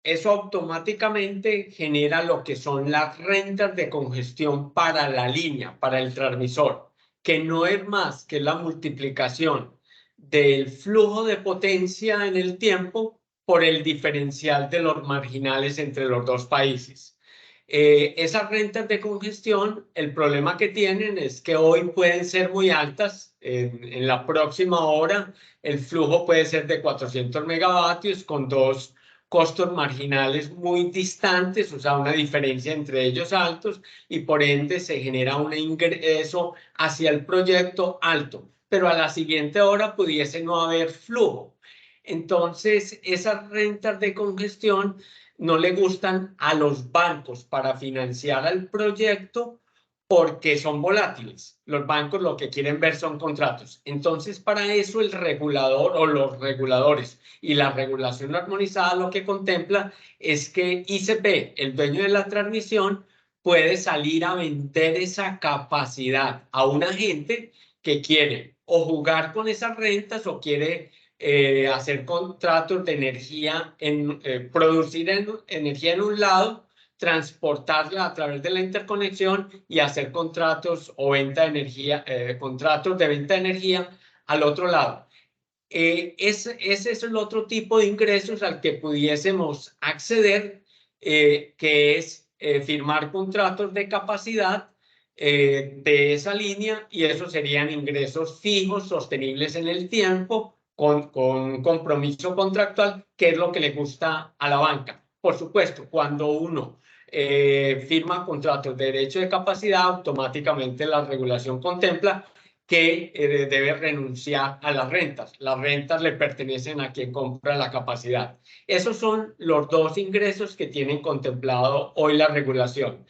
eso automáticamente genera lo que son las rentas de congestión para la línea, para el transmisor, que no es más que la multiplicación del flujo de potencia en el tiempo por el diferencial de los marginales entre los dos países. Esas rentas de congestión, el problema que tienen es que hoy pueden ser muy altas En la próxima hora, el flujo puede ser de 400 megavatios con dos costos marginales muy distantes, o sea, una diferencia entre ellos altos, y por ende se genera un ingreso hacia el proyecto alto, pero a la siguiente hora pudiese no haber flujo. Entonces, esas rentas de congestión no le gustan a los bancos para financiar al proyecto porque son volátiles. Los bancos lo que quieren ver son contratos. Entonces, para eso el regulador o los reguladores y la regulación armonizada lo que contempla es que ICP, el dueño de la transmisión, puede salir a vender esa capacidad a una gente que quiere o jugar con esas rentas o quiere hacer contratos de energía, producir energía en un lado, transportarla a través de la interconexión y hacer contratos o venta de energía, contratos de venta de energía al otro lado. Ese es el otro tipo de ingresos al que pudiésemos acceder, que es firmar contratos de capacidad de esa línea, y esos serían ingresos fijos, sostenibles en el tiempo, con compromiso contractual, que es lo que le gusta a la banca. Por supuesto, cuando uno firma contratos de derecho de capacidad, automáticamente la regulación contempla que debe renunciar a las rentas. Las rentas le pertenecen a quien compra la capacidad. Esos son los dos ingresos que tienen contemplado hoy la regulación.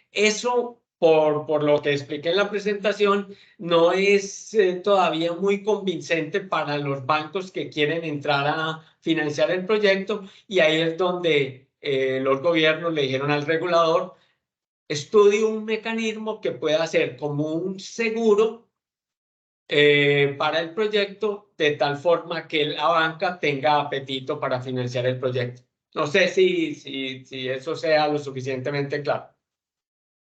Eso, por lo que expliqué en la presentación, no es todavía muy convincente para los bancos que quieren entrar a financiar el proyecto, y ahí es donde los gobiernos le dijeron al regulador: estudie un mecanismo que pueda ser como un seguro para el proyecto, de tal forma que la banca tenga apetito para financiar el proyecto. No sé si eso sea lo suficientemente claro.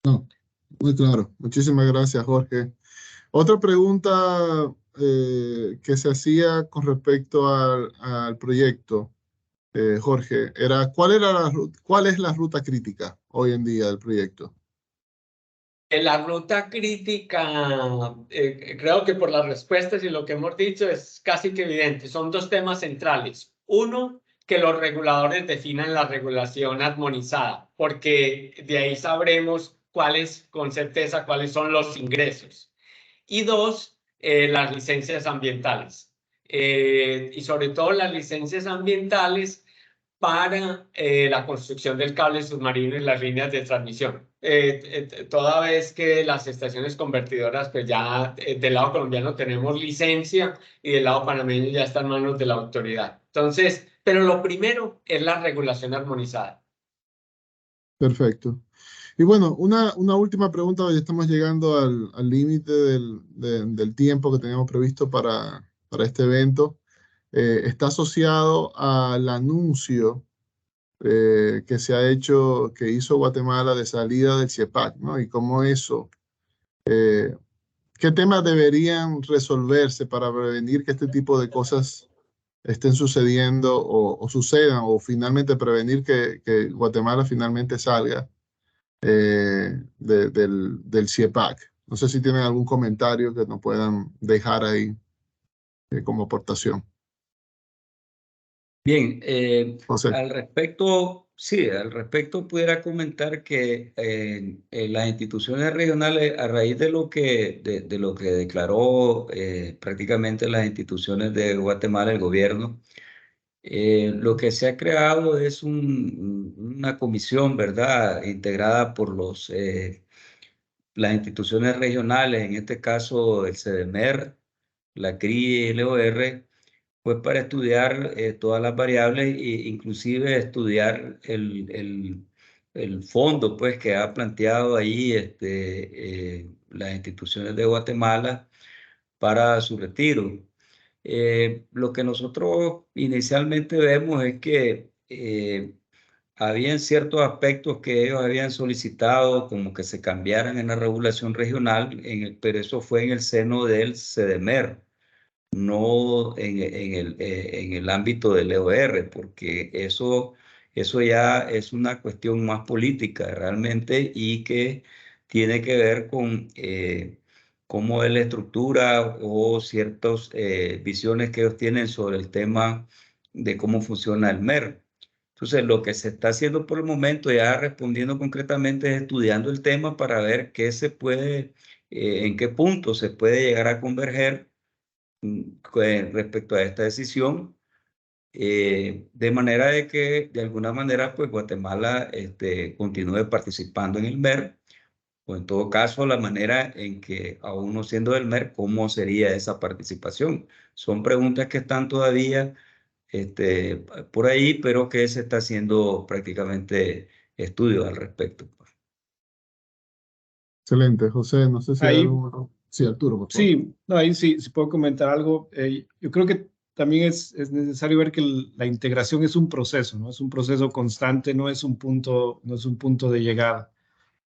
No, muy claro. Muchísimas gracias, Jorge. Otra pregunta que se hacía con respecto al proyecto, Jorge, era ¿cuál es la ruta crítica hoy en día del proyecto? La ruta crítica, creo que por las respuestas y lo que hemos dicho es casi que evidente. Son dos temas centrales. Uno, que los reguladores definan la regulación armonizada, porque de ahí sabremos con certeza cuáles son los ingresos. Y dos, las licencias ambientales. Y sobre todo las licencias ambientales para la construcción del cable submarino y las líneas de transmisión. Toda vez que las estaciones convertidoras, pues ya del lado colombiano tenemos licencia y del lado panameño ya está en manos de la autoridad. Entonces, pero lo primero es la regulación armonizada. Perfecto. Y bueno, una última pregunta, ya estamos llegando al límite del tiempo que teníamos previsto para este evento. Está asociado al anuncio que se ha hecho, que hizo Guatemala de salida del CIEPAC, ¿no? Y cómo eso, ¿qué temas deberían resolverse para prevenir que este tipo de cosas estén sucediendo o sucedan, o finalmente prevenir que Guatemala finalmente salga del CIEPAC? No sé si tienen algún comentario que nos puedan dejar ahí como aportación. Bien, José. al respecto, sí, al respecto pudiera comentar que las instituciones regionales, a raíz de lo que declaró prácticamente las instituciones de Guatemala, el gobierno, lo que se ha creado es una comisión, ¿verdad?, integrada por las instituciones regionales, en este caso el CDMER, la CRI y el LOR, pues para estudiar todas las variables e inclusive estudiar el fondo, pues, que ha planteado ahí las instituciones de Guatemala para su retiro. Lo que nosotros inicialmente vemos es que habían ciertos aspectos que ellos habían solicitado como que se cambiaran en la regulación regional, pero eso fue en el seno del CDMER, no en el ámbito del LOR, porque eso ya es una cuestión más política realmente, y que tiene que ver con cómo es la estructura o ciertas visiones que ellos tienen sobre el tema de cómo funciona el MER. Entonces, lo que se está haciendo por el momento, ya respondiendo concretamente, es estudiando el tema para ver qué se puede, en qué punto se puede llegar a converger respecto a esta decisión, de manera de que, de alguna manera, pues Guatemala continúe participando en el MER, o en todo caso, la manera en que, aún no siendo del MER, ¿cómo sería esa participación? Son preguntas que están todavía por ahí, pero que se está haciendo prácticamente estudios al respecto. Excelente, José. No sé si hay Ahí, algo. Sí, Arturo, por favor. sí, no, ahí sí, si puedo comentar algo. Yo creo que también es necesario ver que la integración es un proceso, ¿no? Es un proceso constante, no es un punto de llegada.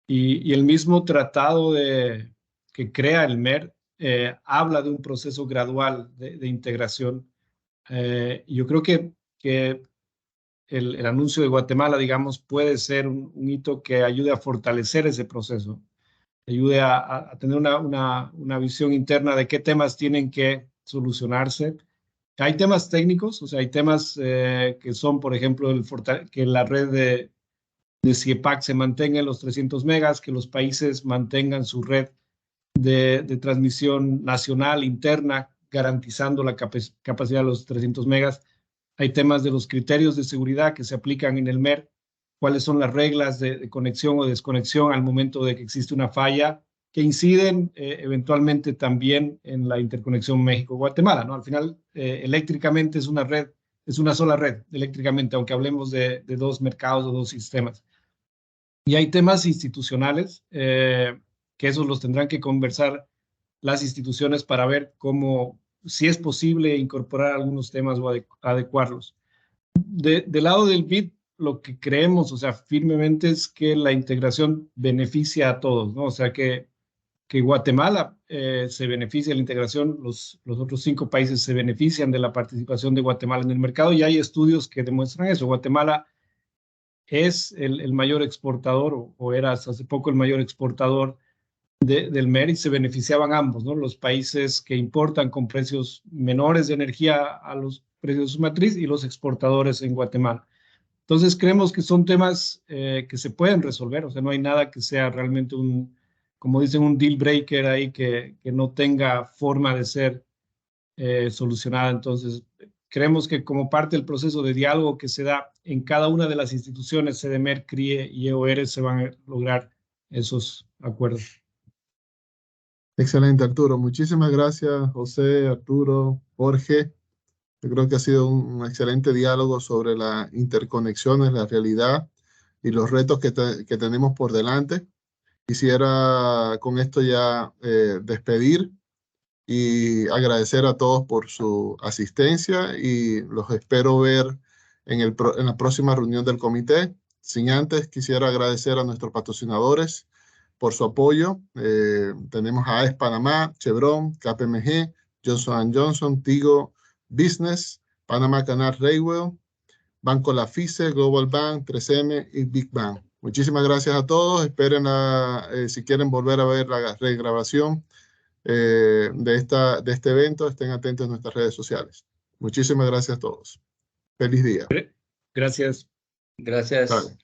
Y el mismo tratado que crea el MER habla de un proceso gradual de integración. Yo creo que el anuncio de Guatemala, digamos, puede ser un hito que ayude a fortalecer ese proceso, ayude a tener una visión interna de qué temas tienen que solucionarse. Hay temas técnicos, o sea, hay temas que son, por ejemplo, que la red de CIEPAC se mantenga en los 300 megas, que los países mantengan su red de transmisión nacional interna, garantizando la capacidad de los 300 megas. Hay temas de los criterios de seguridad que se aplican en el MER, cuáles son las reglas de conexión o desconexión al momento de que existe una falla, que inciden eventualmente también en la interconexión México-Guatemala, ¿no? Al final, eléctricamente es una red, es una sola red eléctricamente, aunque hablemos de dos mercados o dos sistemas. Y hay temas institucionales que esos los tendrán que conversar las instituciones para ver cómo, si es posible incorporar algunos temas o adecuarlos. Del lado del BID, lo que creemos, o sea, firmemente es que la integración beneficia a todos, ¿no? O sea, que Guatemala se beneficia de la integración, los otros 5 países se benefician de la participación de Guatemala en el mercado y hay estudios que demuestran eso. Guatemala es el mayor exportador o era hasta hace poco el mayor exportador del MER y se beneficiaban ambos, ¿no? Los países que importan con precios menores de energía a los precios de su matriz y los exportadores en Guatemala. Entonces creemos que son temas que se pueden resolver, o sea, no hay nada que sea realmente como dicen, un deal breaker ahí que no tenga forma de ser solucionada. Entonces, creemos que como parte del proceso de diálogo que se da en cada una de las instituciones, CDMER, CRIE y EOR, se van a lograr esos acuerdos. Excelente, Arturo. Muchísimas gracias, José, Arturo, Jorge. Yo creo que ha sido un excelente diálogo sobre las interconexiones, la realidad y los retos que tenemos por delante. Quisiera con esto ya despedir y agradecer a todos por su asistencia y los espero ver en la próxima reunión del comité. Sin antes, quisiera agradecer a nuestros patrocinadores por su apoyo. Tenemos a AES Panamá, Chevron, KPMG, Johnson & Johnson, Tigo Business, Panamá Canal Railway, Banco Lafice, Global Bank, 3M y Big Bang. Muchísimas gracias a todos. Esperen si quieren volver a ver la regrabación de este evento, estén atentos a nuestras redes sociales. Muchísimas gracias a todos. Feliz día. Gracias. Gracias. Vale.